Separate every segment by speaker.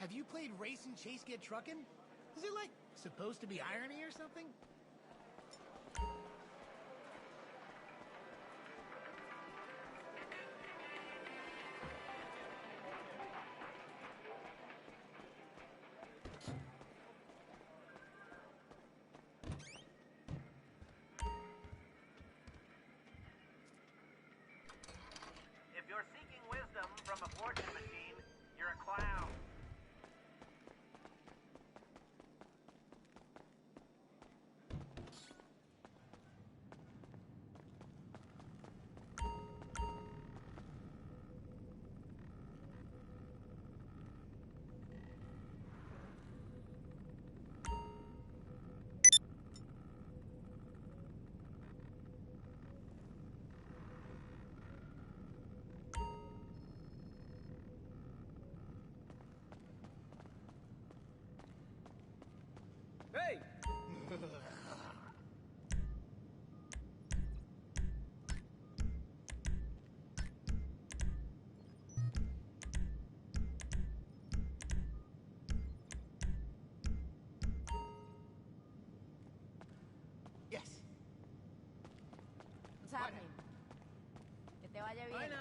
Speaker 1: Have you played Race and Chase Get Truckin'? Is it like supposed to be irony or something?
Speaker 2: If you're seeking wisdom from a fortune machine, you're a clown.
Speaker 3: Hey!
Speaker 1: Yes.
Speaker 4: What's happening? Que te vaya bien.
Speaker 1: I know.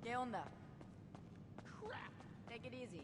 Speaker 4: ¿Qué onda?
Speaker 1: Crap.
Speaker 4: Take it easy.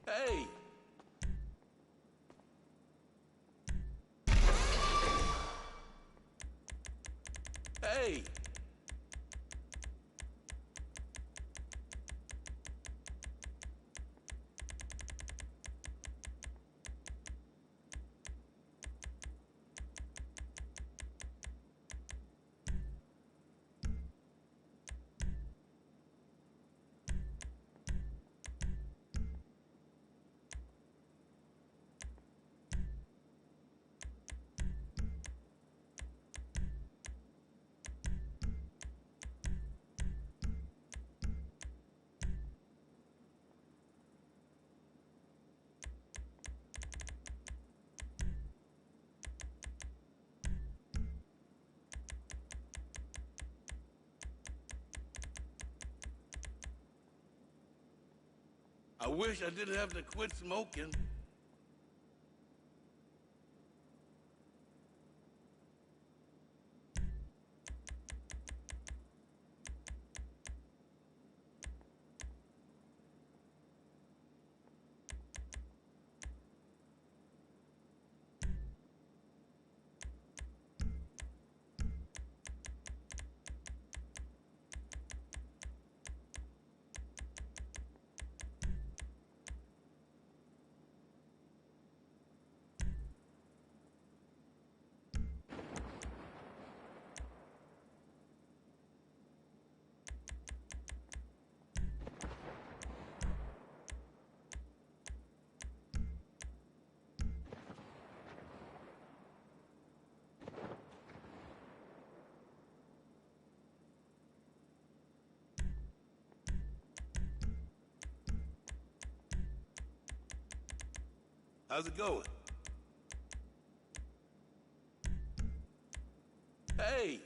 Speaker 3: Hey! Hey! I wish I didn't have to quit smoking. How's it going? Hey!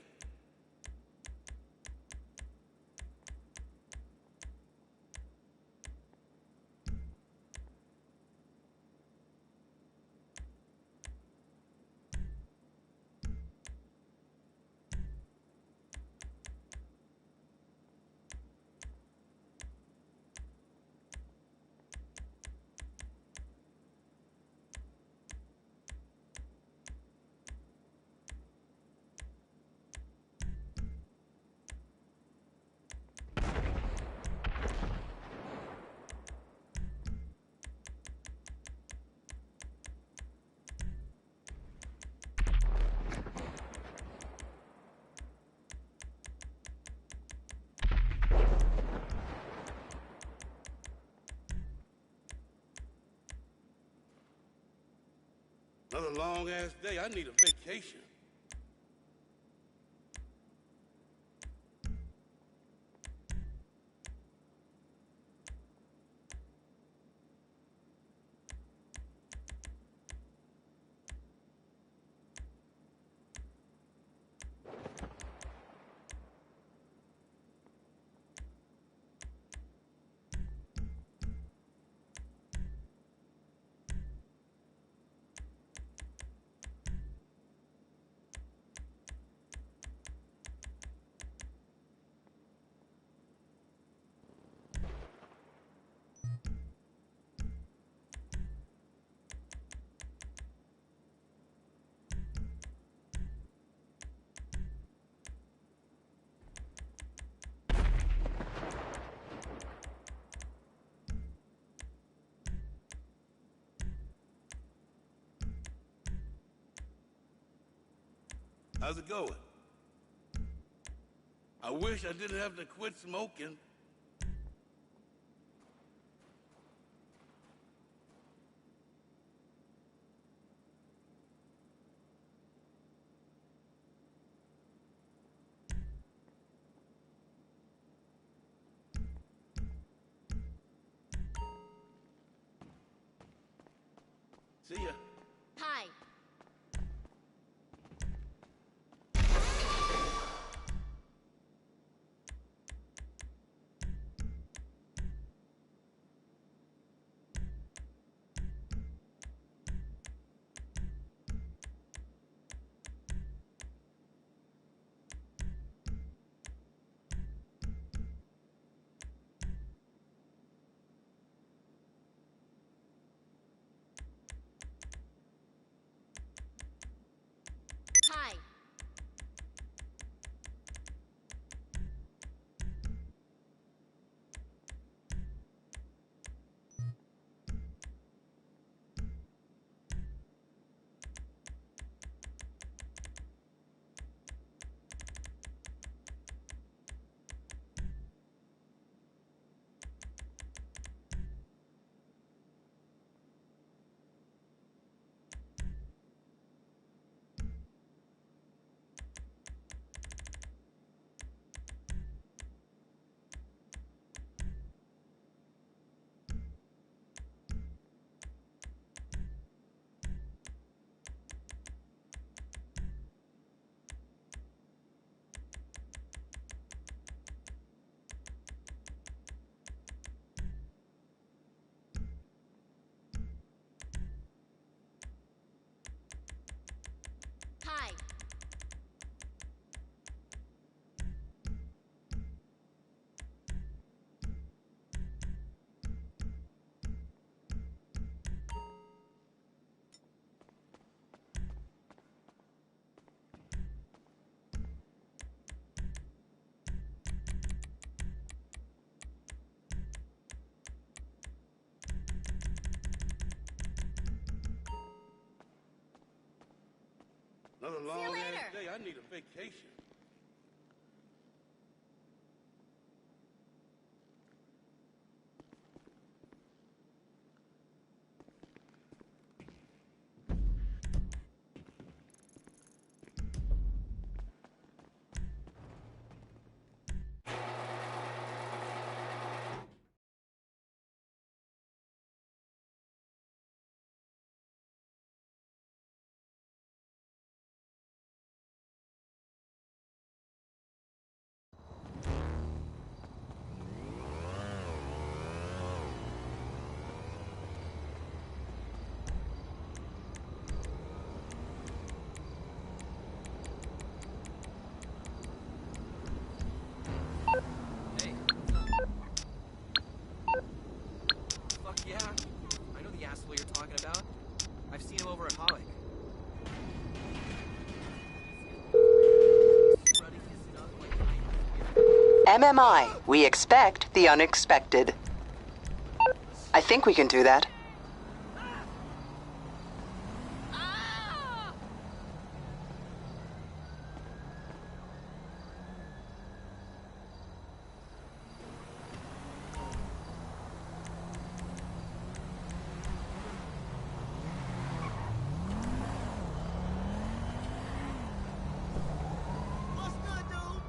Speaker 3: Another long-ass day. I need a vacation. How's it going? I wish I didn't have to quit smoking. See ya.
Speaker 4: Hi.
Speaker 3: Another
Speaker 4: See you
Speaker 3: long
Speaker 4: later.
Speaker 3: ass day. I need a vacation.
Speaker 5: Hey. Fuck yeah. I know the asshole you're talking about. I've seen him over at Hollick. Strutting his stuff like I
Speaker 6: MMI, we expect the unexpected. I think we can do that.
Speaker 1: What's good, dude?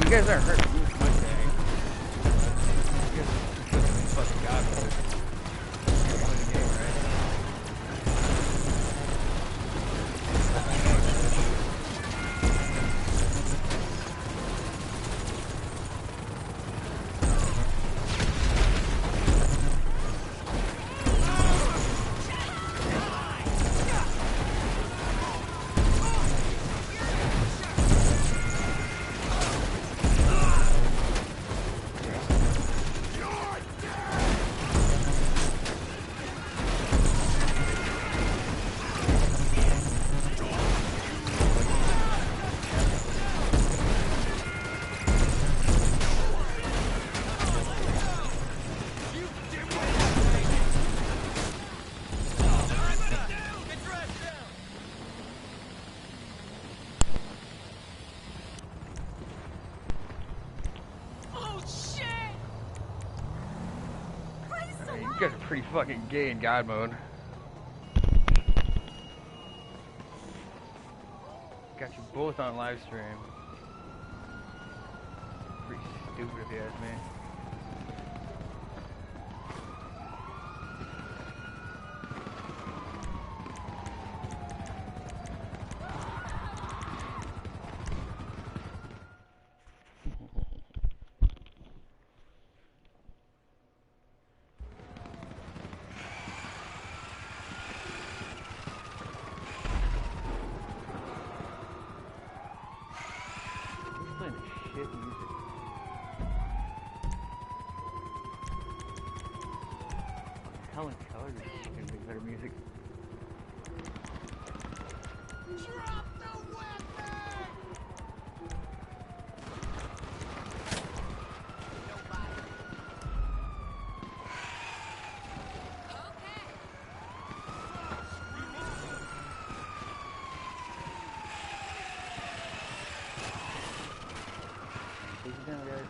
Speaker 7: You guys aren't hurting me with Mustang. You guys are just fucking god mode. You're winning the game, right? You guys are pretty fucking gay in god mode. Got you both on live stream. Pretty stupid if you ask me. Helen Keller is gonna make better music.
Speaker 1: Drop the weapon!
Speaker 7: Take it down, guys.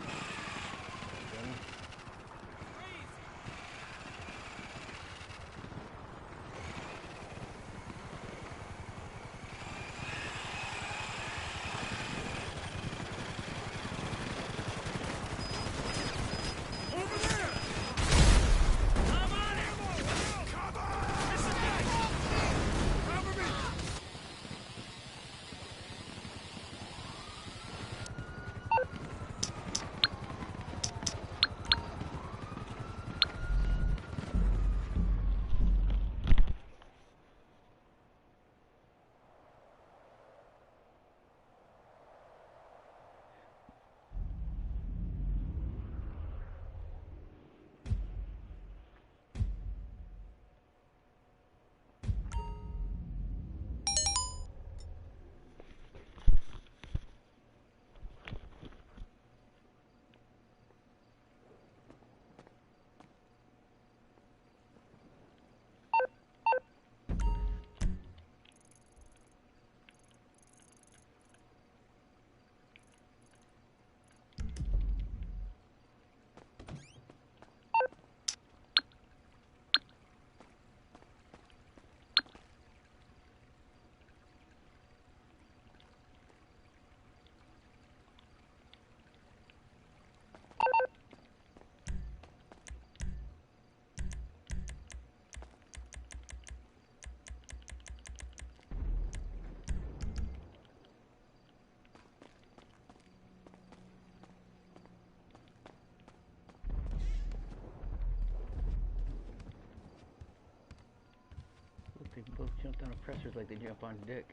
Speaker 7: Look, they both jumped on oppressors like they jump on dick.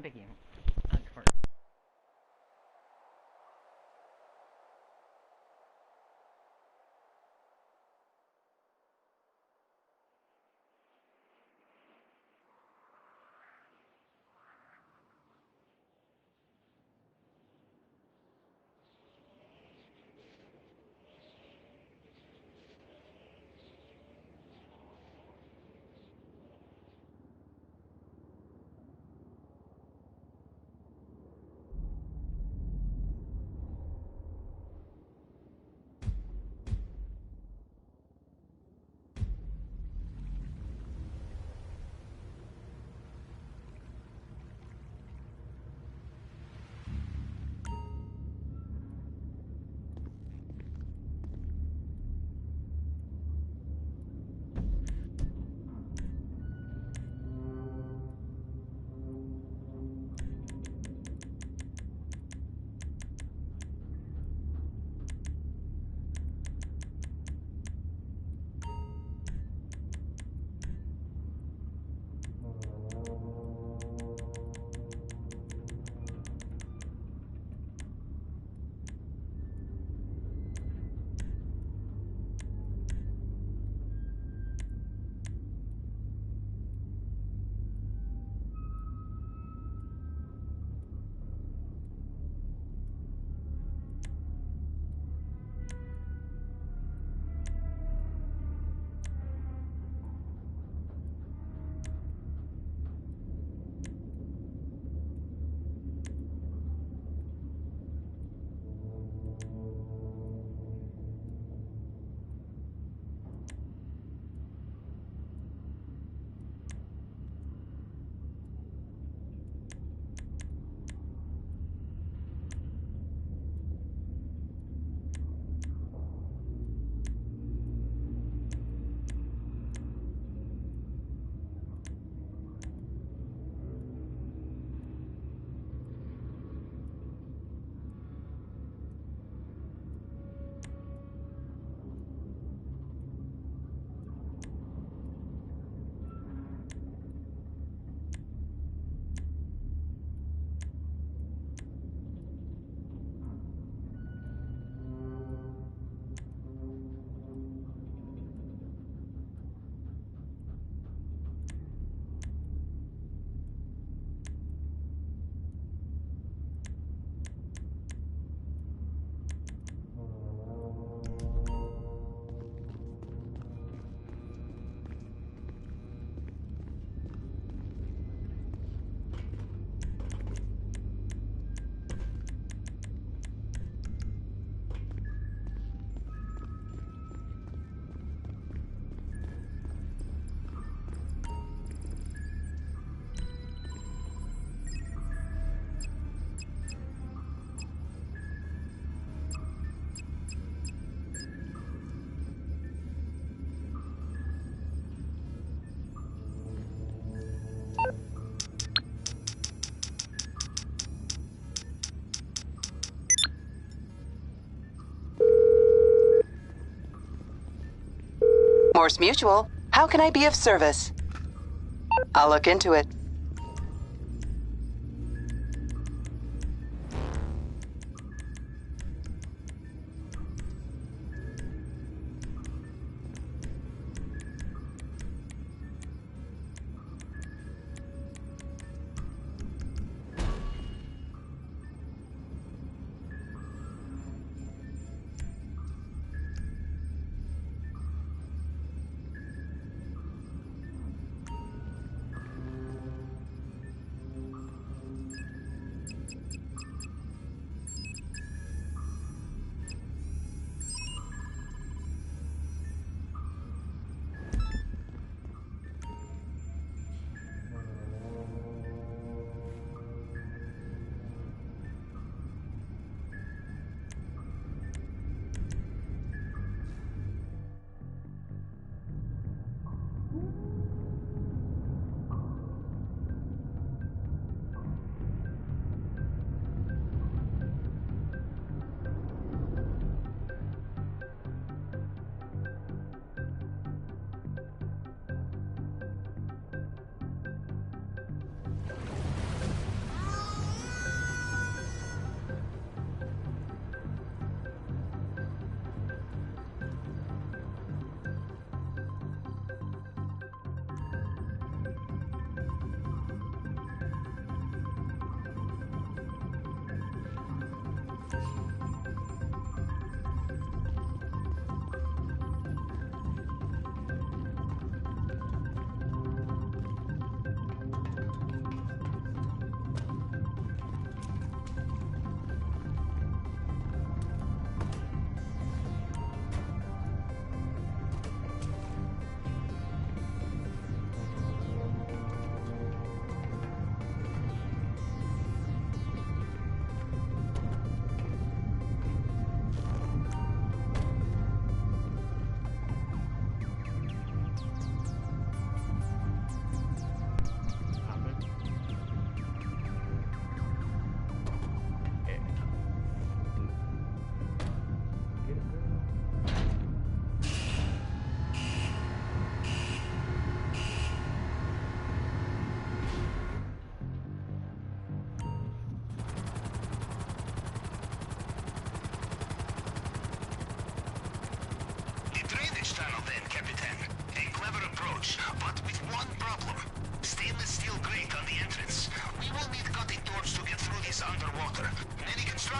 Speaker 7: begin.
Speaker 6: Morse Mutual, how can I be of service? I'll look into it.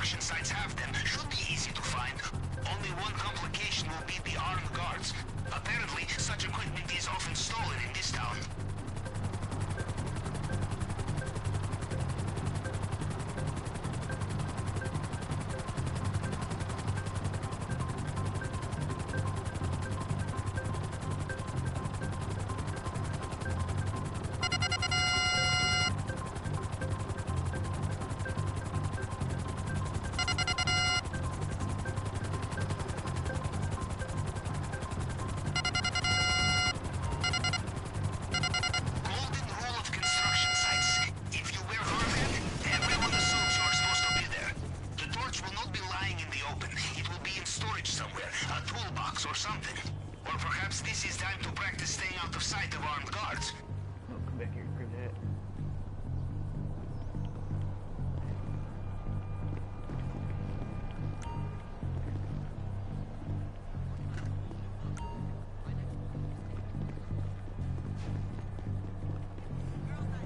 Speaker 8: construction sites have them should be easy to find. Only one complication will be the armed guards. Apparently, such equipment is often stolen in this town.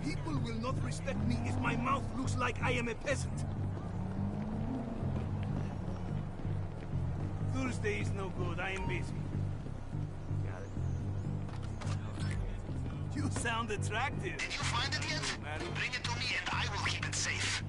Speaker 9: People will not respect me if my mouth looks like I am a peasant. Thursday is no good. I am busy.
Speaker 7: Got it.
Speaker 9: You sound attractive.
Speaker 8: Did you find it yet? Bring it to me and I will keep it safe.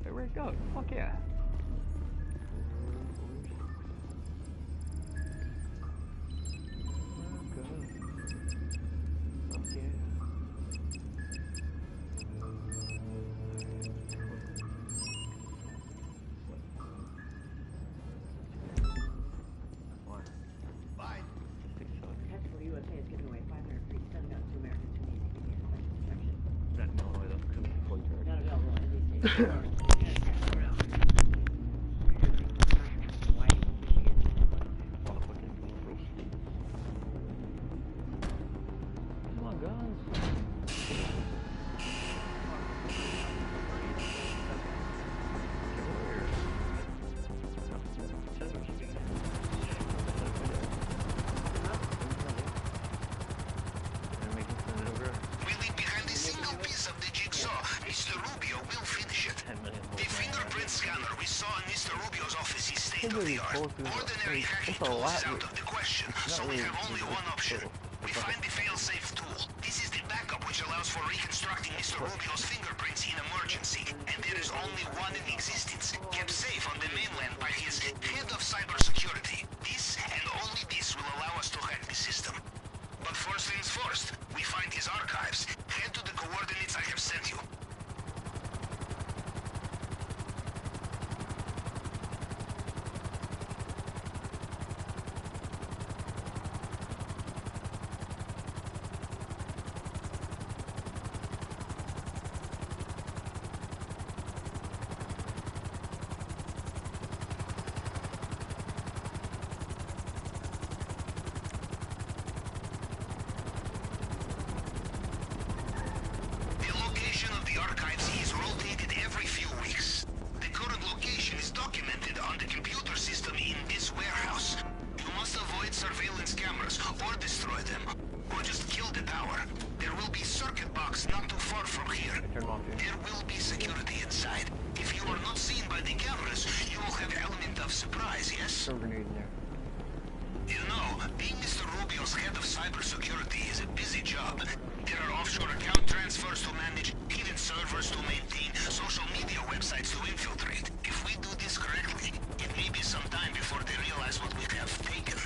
Speaker 7: Where it goes? Fuck yeah.
Speaker 8: Ordinary hacking tool is out of the question, so we have only one option. We find the fail-safe tool. This is the backup which allows for reconstructing Mr. Rubio's fingerprints in emergency, and there is only one in existence, kept safe on the mainland by his head of cybersecurity. This and only this will allow us to hack the system. But first things first, we find his archives. Head to the coordinates I have sent you. securities, yes?
Speaker 7: Throw a grenade in there.
Speaker 8: You know, being Mr. Rubio's head of cybersecurity is a busy job. There are offshore account transfers to manage, hidden servers to maintain, social media websites to infiltrate. If we do this correctly, it may be some time before they realize what we have taken.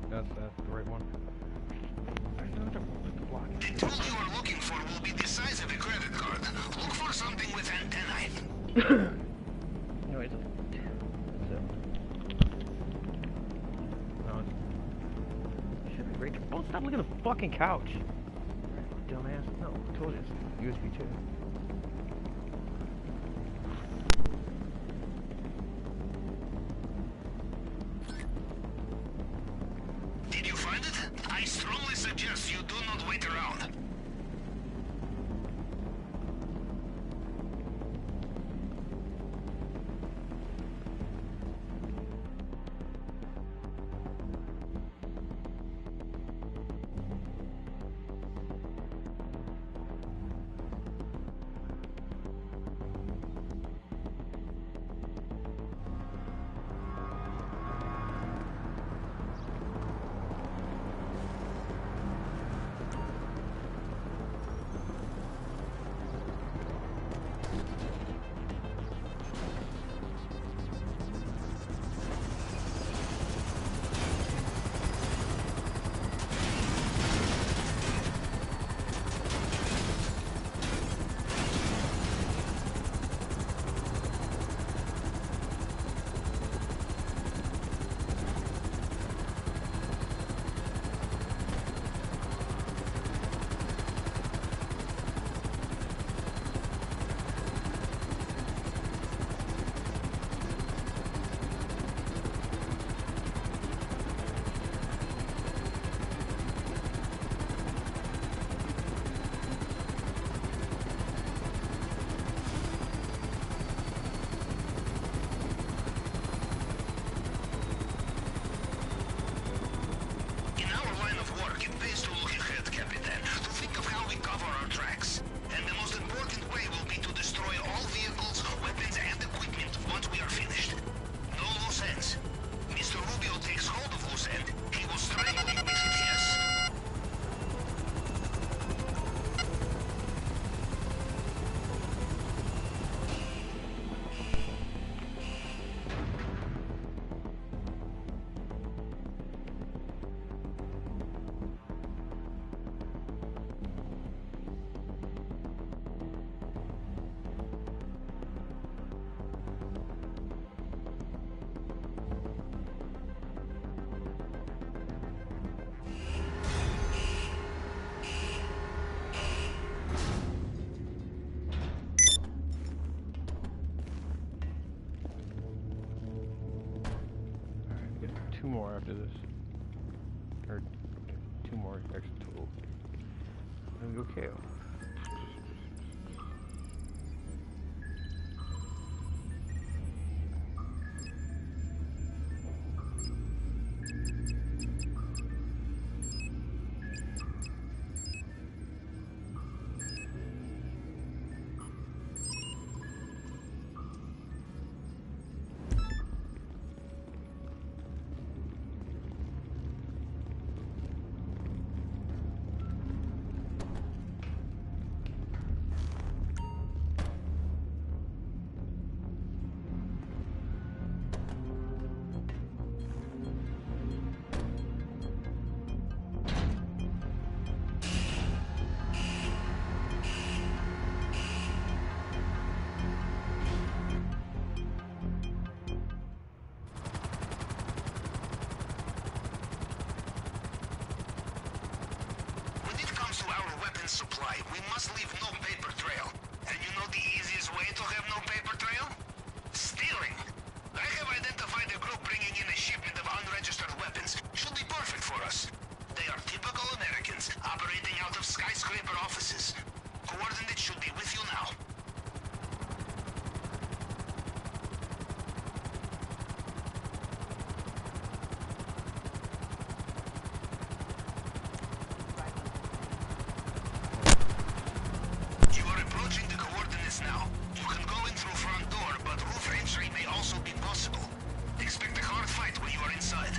Speaker 7: That's the right one.
Speaker 8: The tool you are looking for will be the size of a credit card. Look for something with antennae.
Speaker 7: No, it doesn't. No, it's... Should be great. Oh, stop looking at the fucking couch. Dumbass. No, I told you it's USB 2.
Speaker 8: Did you find it? I strongly suggest you do not wait around.
Speaker 7: after this. Or 2 more extra total. And we go KO.
Speaker 8: Supply. We must leave no paper trail. And you know the easiest way to have no paper trail? Stealing. I have identified a group bringing in a shipment of unregistered weapons. Should be perfect for us. They are typical Americans, operating out of skyscraper offices. Coordinates should be with you now. Now, you can go in through front door, but roof entry may also be possible. Expect a hard fight when you are inside.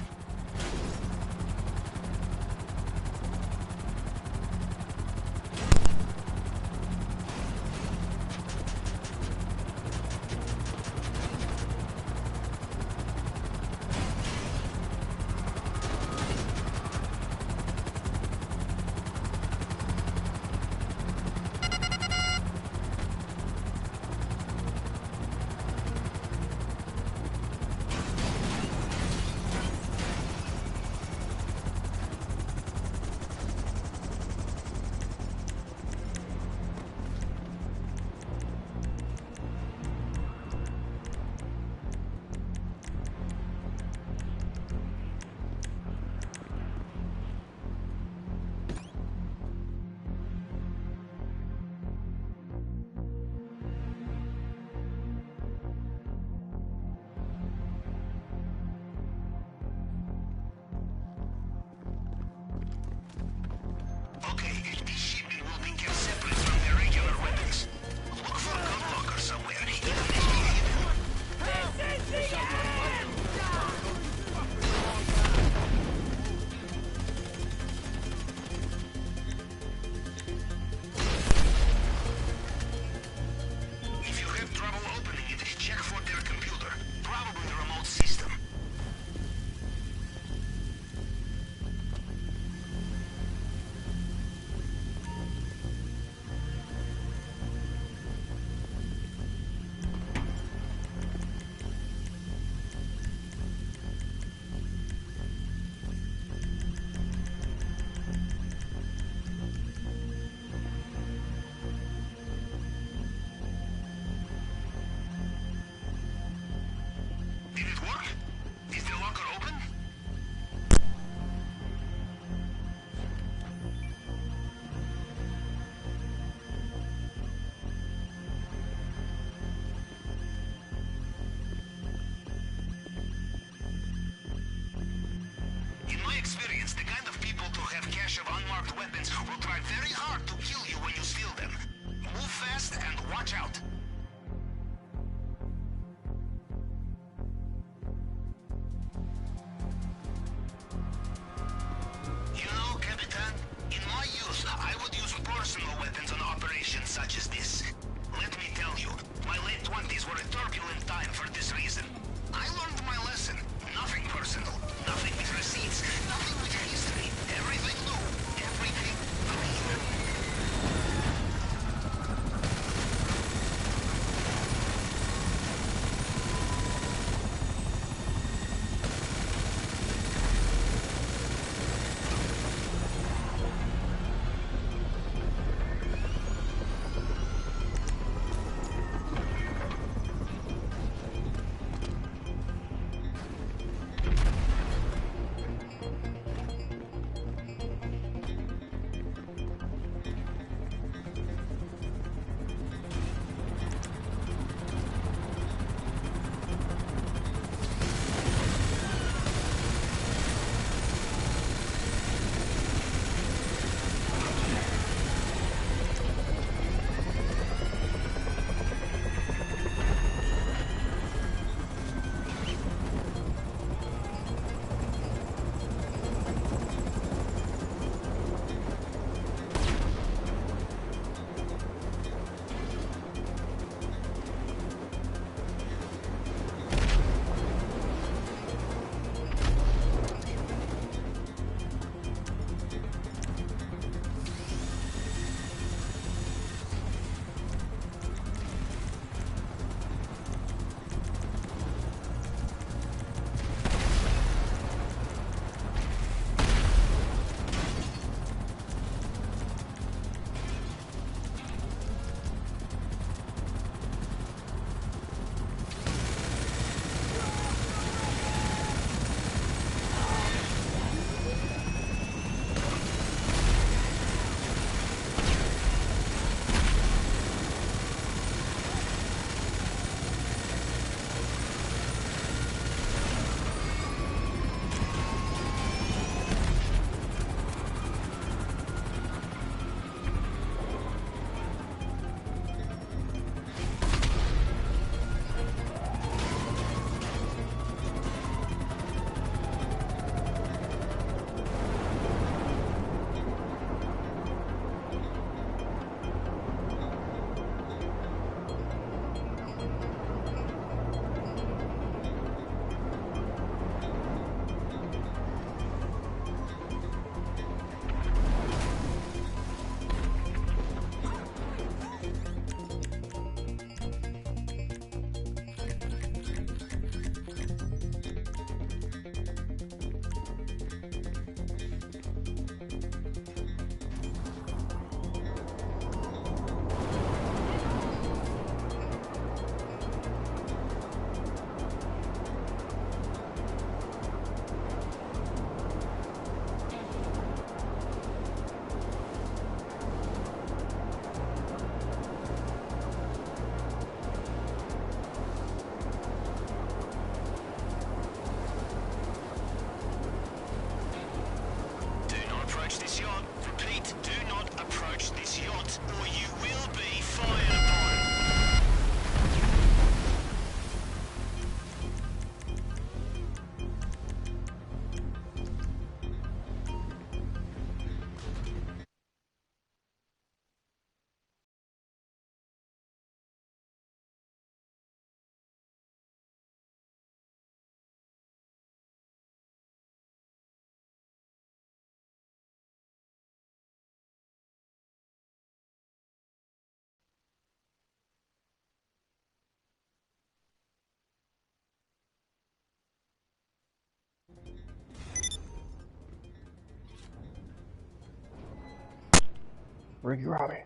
Speaker 10: Ricky Robbie.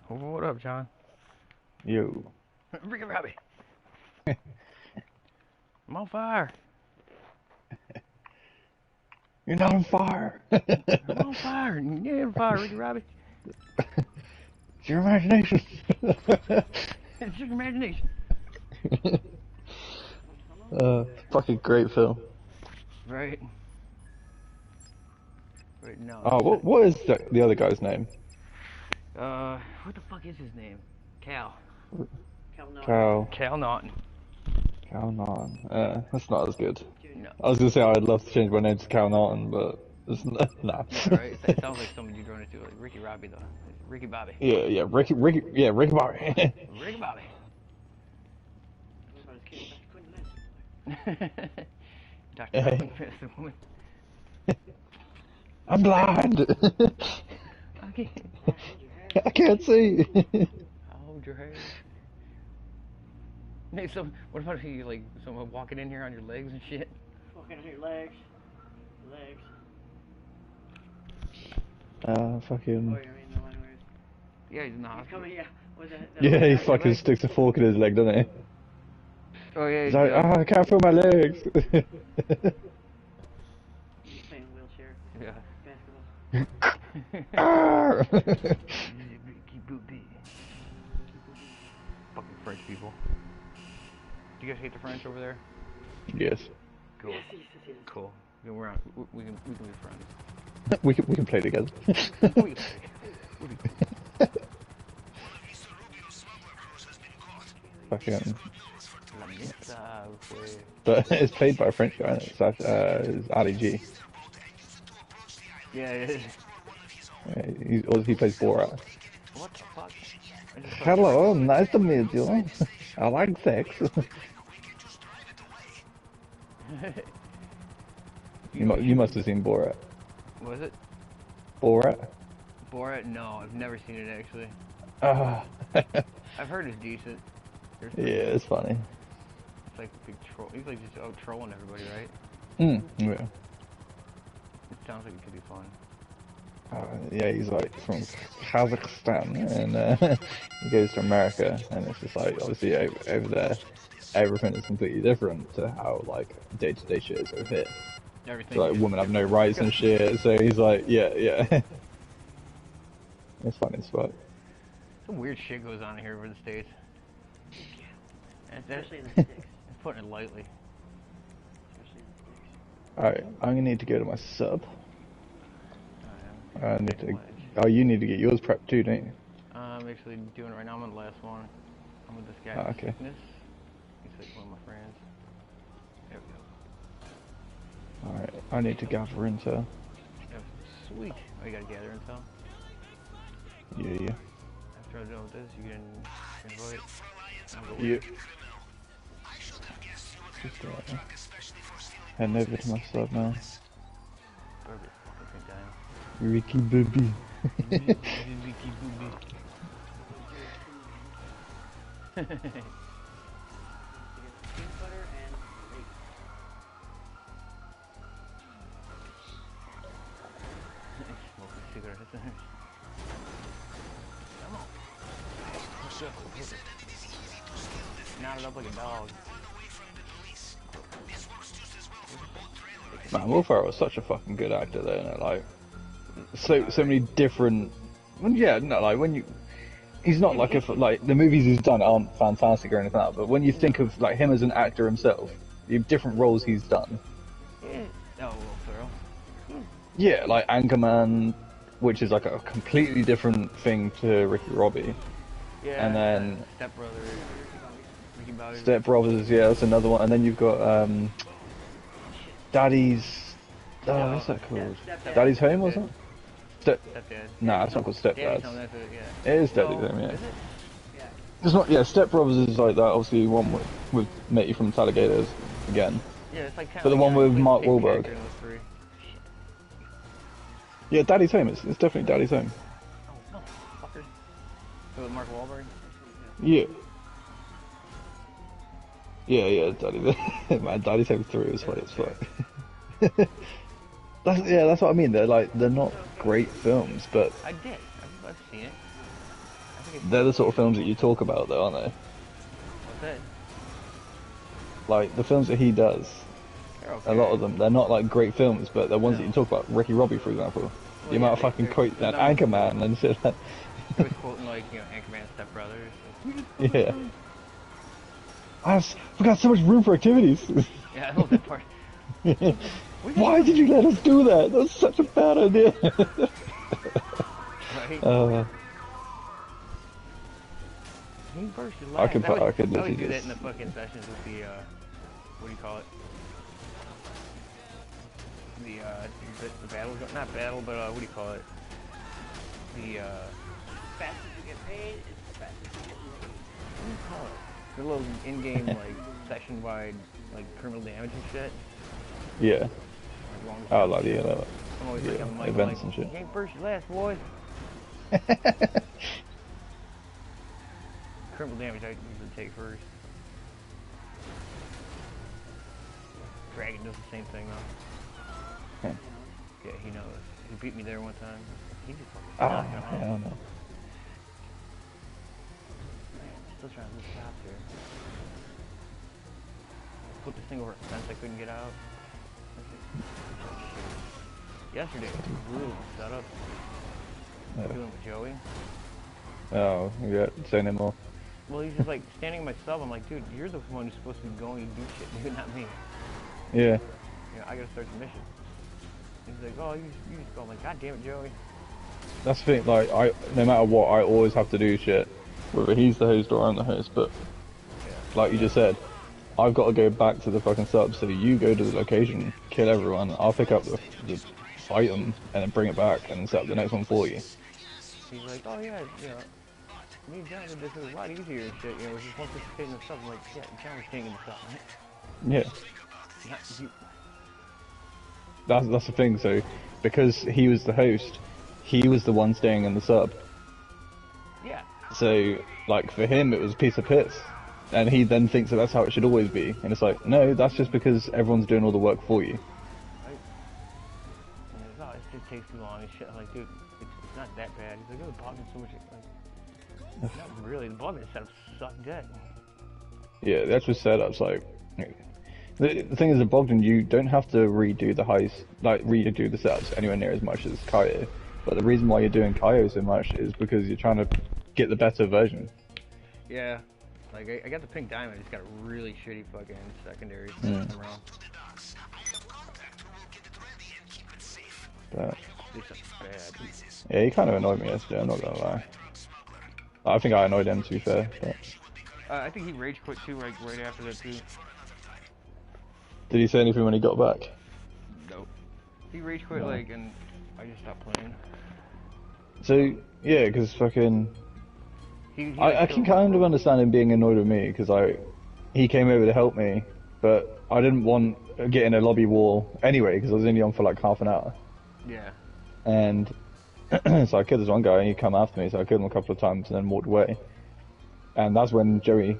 Speaker 7: What up, John?
Speaker 10: Yo.
Speaker 7: Ricky Robbie. I'm on fire.
Speaker 10: You're not on fire.
Speaker 7: I'm on fire. You're on fire, Ricky Robbie.
Speaker 10: It's your imagination.
Speaker 7: It's your imagination.
Speaker 10: Fucking great film.
Speaker 7: Right. Wait, no.
Speaker 10: Oh, what is the other guy's name?
Speaker 7: What the fuck is his name? Cal.
Speaker 10: Cal
Speaker 7: Naughton.
Speaker 10: Cal Naughton. That's not as good.
Speaker 7: No.
Speaker 10: I was gonna say I'd love to change my name to Cal Naughton, but it's not. Nah.
Speaker 7: Right? It sounds like someone you'd run into, like Ricky Robbie, though. Ricky Bobby.
Speaker 10: Yeah, Ricky Bobby.
Speaker 7: Ricky Bobby. Dr. Robin, the woman.
Speaker 10: I'm blind.
Speaker 7: Okay.
Speaker 10: I can't see.
Speaker 7: I'll hold your hair. Hey, so what about if you like someone walking in here on your legs and shit?
Speaker 11: Walking on your legs.
Speaker 10: Fucking.
Speaker 11: Oh, you mean the one where
Speaker 7: Yeah, he's in the
Speaker 11: he's
Speaker 7: hospital.
Speaker 11: coming, yeah. With
Speaker 10: Yeah, he fucking sticks a fork in his leg, doesn't he?
Speaker 7: Oh yeah.
Speaker 10: He's like, I can't feel my legs.
Speaker 11: He's playing wheelchair.
Speaker 7: Yeah.
Speaker 10: Arr!
Speaker 7: Fucking French people. Do you guys hate the French over there?
Speaker 10: Yes.
Speaker 7: Cool. Cool. Yeah, we can be friends.
Speaker 10: we can play together.
Speaker 7: We can
Speaker 10: Fucking. But it's played by a French guy, and it's Ali G.
Speaker 7: Yeah, it is.
Speaker 10: He plays Borat.
Speaker 7: What the fuck?
Speaker 10: Hello, nice to meet you. I like sex. you must have seen Borat.
Speaker 7: Was it?
Speaker 10: Borat?
Speaker 7: Borat? No, I've never seen it actually. I've heard it's decent.
Speaker 10: Yeah, it's funny.
Speaker 7: It's like a big troll. He's like just out trolling everybody, right?
Speaker 10: Yeah.
Speaker 7: It sounds like it could be fun.
Speaker 10: Yeah, he's like from Kazakhstan, and he goes to America, and it's just like, obviously over there, everything is completely different to how like day-to-day shit is over here.
Speaker 7: Everything.
Speaker 10: So, like women have no rights and shit. So he's like, yeah. It's funny as fuck.
Speaker 7: Some weird shit goes on here over the States.
Speaker 11: Especially in the sticks.
Speaker 7: Putting it lightly.
Speaker 10: Alright, I'm gonna need to go to my sub. I need to. Oh, you need to get yours prepped too, don't you?
Speaker 7: I'm actually doing it right now. I'm on the last one. I'm with this guy.
Speaker 10: Okay.
Speaker 7: Sickness. He's like one of my friends. There we go.
Speaker 10: Alright, I need to gather intel.
Speaker 7: Yeah, sweet. Oh, you gotta gather intel?
Speaker 10: Yeah.
Speaker 7: After I'm done with this, you can invite.
Speaker 10: Yeah. Just heading over to my sub now. Ricky Bobby.
Speaker 7: Ricky Bobby. Smoking cigarettes. Come on. Knotted up like a dog.
Speaker 10: Man, Will Ferrell's such a fucking good actor though, isn't it? Like, so many different. Well, yeah, no, like when you. He's not like like the movies he's done aren't fantastic or anything like that, but when you think of like him as an actor himself, the different roles he's done.
Speaker 7: Yeah. Oh, Will Ferrell.
Speaker 10: Yeah, like Anchorman, which is like a completely different thing to Ricky Robbie.
Speaker 7: Yeah.
Speaker 10: And then
Speaker 7: Step Brothers. Ricky Bobby.
Speaker 10: Step Brothers, yeah, that's another one. And then you've got Daddy's. Oh, what's that called? Daddy's Home, wasn't it?
Speaker 7: Stepdad.
Speaker 10: Nah, it's not called Stepdad.
Speaker 7: Daddy's Home, that's it, yeah.
Speaker 10: It is Daddy's Home, yeah.
Speaker 7: Is it?
Speaker 10: It's not. Yeah, Step Brothers is like that. Obviously, one with Matey from Alligators again.
Speaker 7: Yeah, it's like kind
Speaker 10: But
Speaker 7: of
Speaker 10: the one with Mark
Speaker 7: big
Speaker 10: Wahlberg.
Speaker 7: character in those three.
Speaker 10: Yeah, Daddy's Home. It's definitely Daddy's Home.
Speaker 7: Oh, fucker. So with Mark Wahlberg?
Speaker 10: Yeah. Yeah, Daddy's man, Daddy's Home 3 was funny as fuck. That's what I mean. They're not great films, but
Speaker 7: I did. I've
Speaker 5: seen it. I think it's
Speaker 10: They're the sort of films that you talk about, though, aren't they?
Speaker 5: What's that?
Speaker 10: Like the films that he does.
Speaker 5: They're okay.
Speaker 10: A lot of them, they're not like great films, but they're ones that you talk about. Robbie, for example.
Speaker 5: Well,
Speaker 10: The amount of fucking quotes, and Anchorman and shit.
Speaker 5: He was quoting like, you know, Anchorman, Step Brothers.
Speaker 10: Yeah. We got so much room for activities.
Speaker 5: Yeah, I love that part.
Speaker 10: Why did you let us do that? That was such a bad idea.
Speaker 5: Right? He burst your
Speaker 10: I could
Speaker 5: I
Speaker 10: literally
Speaker 5: would do that
Speaker 10: just...
Speaker 5: in the fucking sessions with the, what do you call it? The battle, not battle, but, what do you call it? The,
Speaker 11: Fast as you get paid, it's fast as you get paid.
Speaker 5: what do you call it? The little in-game, like, session-wide, like, criminal damage and shit.
Speaker 10: Yeah. Oh, like the,
Speaker 5: I'm always like, I'm like,
Speaker 10: events and shit.
Speaker 5: You ain't first, you last, boys. Criminal damage I usually take first. Dragon does the same thing though.
Speaker 10: Okay.
Speaker 5: Yeah, he knows. He beat me there one time. He just fucking
Speaker 10: Oh, hell no.
Speaker 5: Still trying to stop here. Put this thing over a fence I couldn't get out. Yesterday was brutal setup. Doing with Joey.
Speaker 10: Oh, yeah, say no more.
Speaker 5: Well, he's just like standing myself. I'm like, dude, you're the one who's supposed to be going and do shit, dude, not me.
Speaker 10: Yeah.
Speaker 5: You know, I gotta start the mission. He's like, oh, you just go. I'm like, God damn it, Joey.
Speaker 10: That's the thing, like, no matter what, I always have to do shit. Whether he's the host or I'm the host, but, like you just said, I've got to go back to the fucking sub, so you go to the location, kill everyone, I'll pick up the item, and then bring it back, and then set up the next one for you.
Speaker 5: He's like, oh yeah, you know, me and John did this, it was a lot easier and shit, you know, it was just one person staying in the sub. I'm like, yeah, John was staying in the sub, right?
Speaker 10: Yeah.
Speaker 5: Not you.
Speaker 10: That's the thing, so, because he was the host, he was the one staying in the sub.
Speaker 5: Yeah.
Speaker 10: So, like, for him, it was a piece of piss. And he then thinks that that's how it should always be. And it's like, no, that's just because everyone's doing all the work for you.
Speaker 5: Right. And he's like, oh, it just takes too long and shit. I'm like, dude, it's not that bad. He's like, oh, the Bogman's so much, like, not really, the Bogman setup sucked dead.
Speaker 10: Yeah, the actual setup's like... The thing is, at Bogdan, you don't have to redo the heist, like, redo the setups anywhere near as much as Kaio. But the reason why you're doing Kaio so much is because you're trying to get the better version.
Speaker 5: Yeah. Like, I got the pink diamond, I just got a really shitty fucking secondary around.
Speaker 10: But,
Speaker 5: This is bad.
Speaker 10: yeah, he kind of annoyed me yesterday, I'm not gonna lie. I think I annoyed him, to be fair. But...
Speaker 5: I think he rage quit too, like, right after that too.
Speaker 10: Did he say anything when he got back?
Speaker 5: Nope. He rage quit, like, and I just stopped playing.
Speaker 10: So, yeah, because fucking... I can kind of understand him being annoyed with me, because he came over to help me, but I didn't want to get in a lobby war anyway, because I was only on for like half an hour.
Speaker 5: Yeah.
Speaker 10: And so I killed this one guy, and he come after me, so I killed him a couple of times and then walked away. And that's when Joey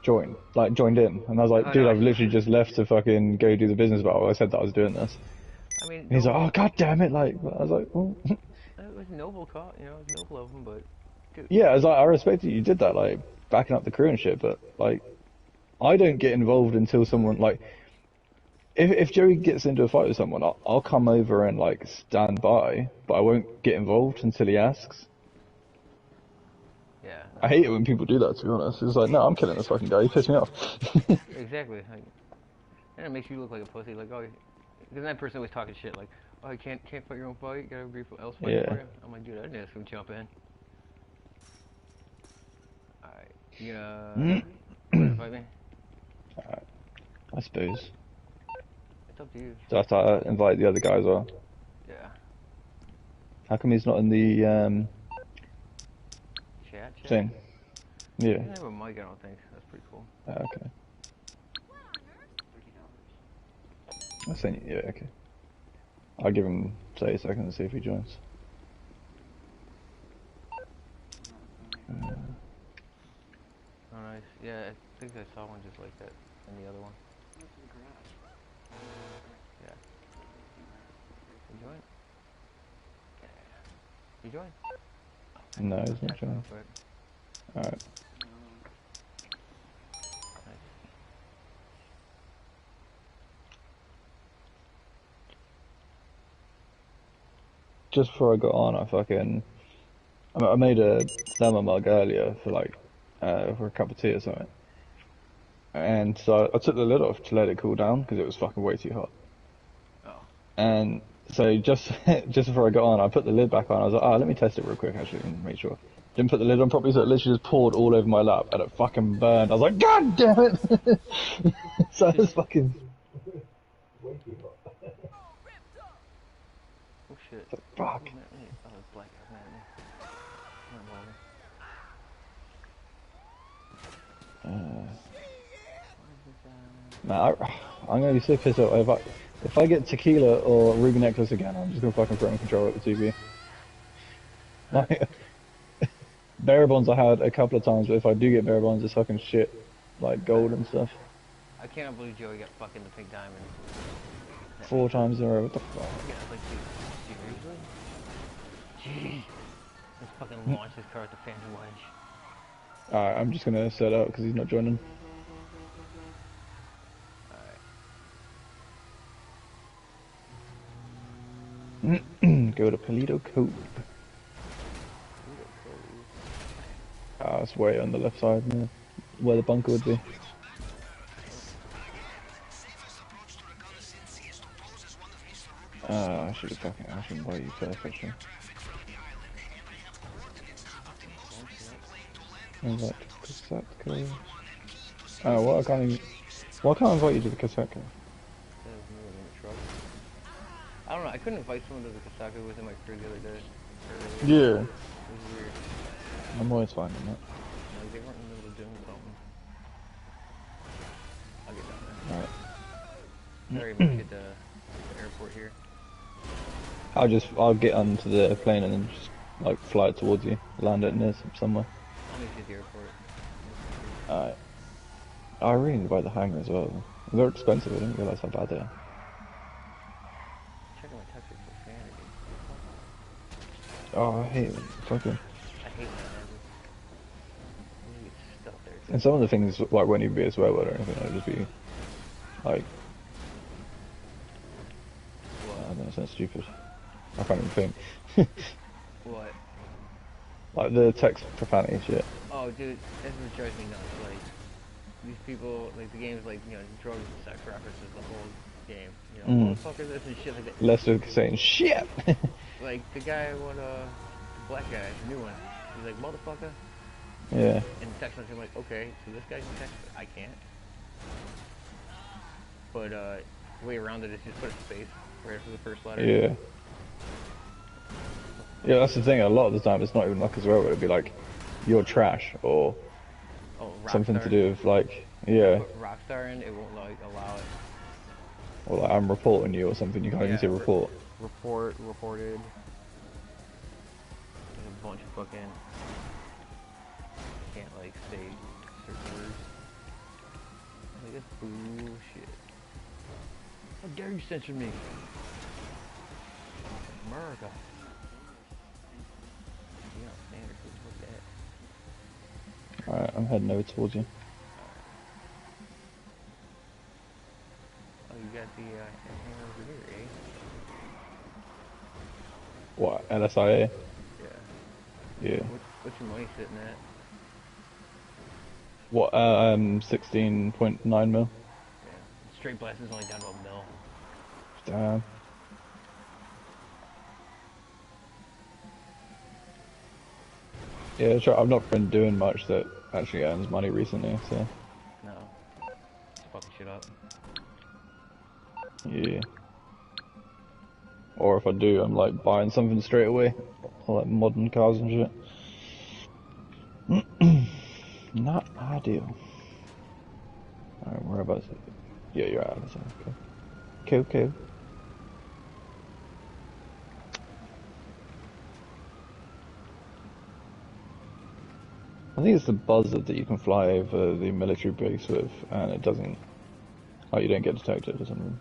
Speaker 10: joined in, and I was like, dude, I've literally just left to fucking go do the business battle. I said that I was doing this.
Speaker 5: I mean,
Speaker 10: and he's like, oh god damn it, like, I was like, oh.
Speaker 5: It was noble, you know, it was noble of him, but dude.
Speaker 10: Yeah, I was like, I respect that you did that, like, backing up the crew and shit, but, like, I don't get involved until someone, like, if Joey gets into a fight with someone, I'll come over and, like, stand by, but I won't get involved until he asks.
Speaker 5: Yeah.
Speaker 10: I hate it when people do that, to be honest. It's like, no, I'm killing this fucking guy, he pissed me off.
Speaker 5: Exactly. Like, and it makes you look like a pussy, like, oh, because that person always talking shit, like, oh, you can't fight your own fight, you gotta agree for else fight for you. I'm like, dude, I didn't ask him to jump in. Alright, you gonna fight me?
Speaker 10: I suppose.
Speaker 5: It's up to you.
Speaker 10: So I have to invite the other guy as well.
Speaker 5: Yeah.
Speaker 10: How come he's not in the,
Speaker 5: Chat?
Speaker 10: thing? Yeah.
Speaker 5: He doesn't have a mic, I don't think. That's pretty cool.
Speaker 10: Okay. I'll send you, yeah, okay. I'll give him 30 seconds and see if he joins.
Speaker 5: Oh, nice. Yeah, I think I saw one just like that in the other one. Yeah. You join? Yeah. You join?
Speaker 10: No, it's not
Speaker 5: Catch him real
Speaker 10: trying.
Speaker 5: quick.
Speaker 10: Alright. Just before I got on, I made a thermal mug earlier for like, for a cup of tea or something. And so I took the lid off to let it cool down because it was fucking way too hot.
Speaker 5: Oh.
Speaker 10: And so just before I got on, I put the lid back on. I was like, oh, let me test it real quick actually and make sure. Didn't put the lid on properly, so it literally just poured all over my lap and it fucking burned. I was like, God damn it! So it was fucking way too hot.
Speaker 5: Oh shit.
Speaker 10: Like, fuck.
Speaker 5: Who's mad at me? Oh, it's Black Guy's mad at me. Come on,
Speaker 10: Man, I'm gonna be so pissed off. If I get tequila or Ruby necklace again, I'm just gonna fucking throw my controller at the TV. Like, bearer bonds I had a couple of times, but if I do get bearer bonds, it's fucking shit, like gold and stuff.
Speaker 5: I cannot believe Joey got fucking the pink diamond.
Speaker 10: 4 times in a row. What the fuck?
Speaker 5: Yeah, like, seriously? Jeez. Let's fucking launch this car at the Phantom Wedge.
Speaker 10: Alright, I'm just gonna set up because he's not joining. Alright. Go to Paleto Cove. It's way on the left side, man. Where the bunker would be. I should invite you first, actually. Invite to cassette cove. Oh, what? I can't even. Why can't I invite you to the cassette cove?
Speaker 5: I don't know, I couldn't invite someone to the Kasaka within my crew the other day.
Speaker 10: Yeah.
Speaker 5: It was weird.
Speaker 10: I'm always finding that.
Speaker 5: No, they weren't in the middle of doing something. I'll get down there.
Speaker 10: Alright.
Speaker 5: Sorry, make it to the airport here.
Speaker 10: I'll get onto the plane and then just like fly it towards you, land it near somewhere.
Speaker 5: I'll meet you at the airport.
Speaker 10: Alright. I really need to buy the hangar as well. They're expensive, I didn't realise how bad they are.
Speaker 5: Checking my text for sanity.
Speaker 10: Oh, I hate it. Fucking.
Speaker 5: I hate that. You get stuck there.
Speaker 10: And some of the things like won't even be a swear word or anything, it'll just be like, I don't know, it sounds stupid. I can't even think.
Speaker 5: What?
Speaker 10: Like the text profanity shit.
Speaker 5: Oh, dude, that's what drives me nuts. Like, these people, like, the game's like, you know, drugs and sex references the whole game. You know, motherfucker this and shit like that.
Speaker 10: Lester saying shit!
Speaker 5: Like, the guy, the black guy, the new one, he's like, motherfucker.
Speaker 10: Yeah.
Speaker 5: And the text message, I'm like, okay, so this guy can text, I can't. But, the way around it is just put a space right after the first letter.
Speaker 10: Yeah. Yeah, that's the thing, a lot of the time it's not even like a swear word, it'd be like, you're trash, or something to do with like, yeah.
Speaker 5: Rockstar and it won't like allow it.
Speaker 10: Or like, I'm reporting you or something, you can't even say report.
Speaker 5: Reported. There's a bunch of fucking, can't like say certain words. Like, that's bullshit. How dare you censor me? America. You know, standard food, what's that?
Speaker 10: Alright, I'm heading over towards you.
Speaker 5: Oh, you got the hangar over here, eh?
Speaker 10: What, LSIA?
Speaker 5: Yeah.
Speaker 10: Yeah.
Speaker 5: What's your money sitting at?
Speaker 10: What, 16.9 mil?
Speaker 5: Yeah. Straight blast is only down to $1 mil.
Speaker 10: Damn. Yeah, sure, I've not been doing much that actually earns money recently, so.
Speaker 5: No. Just fucking shit up.
Speaker 10: Yeah. Or if I do, I'm like buying something straight away. Like modern cars and shit. Not ideal. Alright, whereabouts? Yeah, you're out of this. Okay. Cool. I think it's the buzzard that you can fly over the military base with, and it doesn't, like, you don't get detected or something.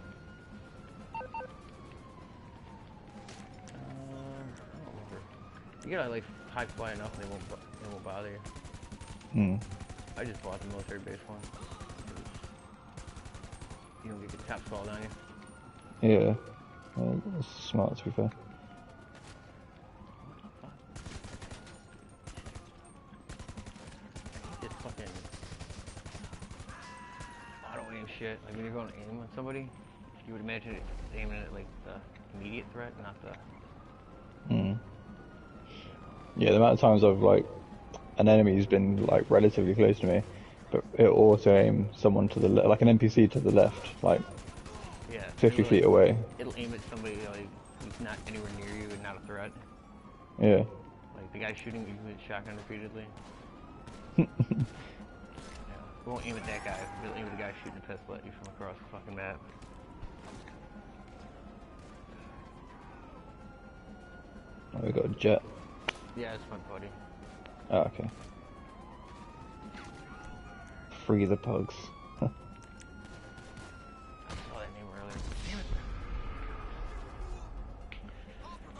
Speaker 5: I don't remember. You gotta like high fly enough and they won't bother you.
Speaker 10: Hmm.
Speaker 5: I just bought the military base one. You don't get the top fall on you.
Speaker 10: Yeah. That's smart, to be fair.
Speaker 5: It's fucking auto aim shit. Like when you're going to aim on somebody, you would imagine it's aiming at like the immediate threat, not the.
Speaker 10: Hmm. Yeah, the amount of times I've like an enemy's been like relatively close to me, but it'll auto aim someone to the left, like an NPC to the left, like 50 feet away.
Speaker 5: It'll aim at somebody like who's not anywhere near you and not a threat.
Speaker 10: Yeah.
Speaker 5: Like the guy shooting you with shotgun repeatedly. Yeah. It won't aim at that guy. It'll aim at the guy shooting a pistol at you from across the fucking map.
Speaker 10: Oh, we got a jet.
Speaker 5: Yeah, it's fun, buddy.
Speaker 10: Oh, okay. Free the pugs.
Speaker 5: I saw that name earlier. Damn it.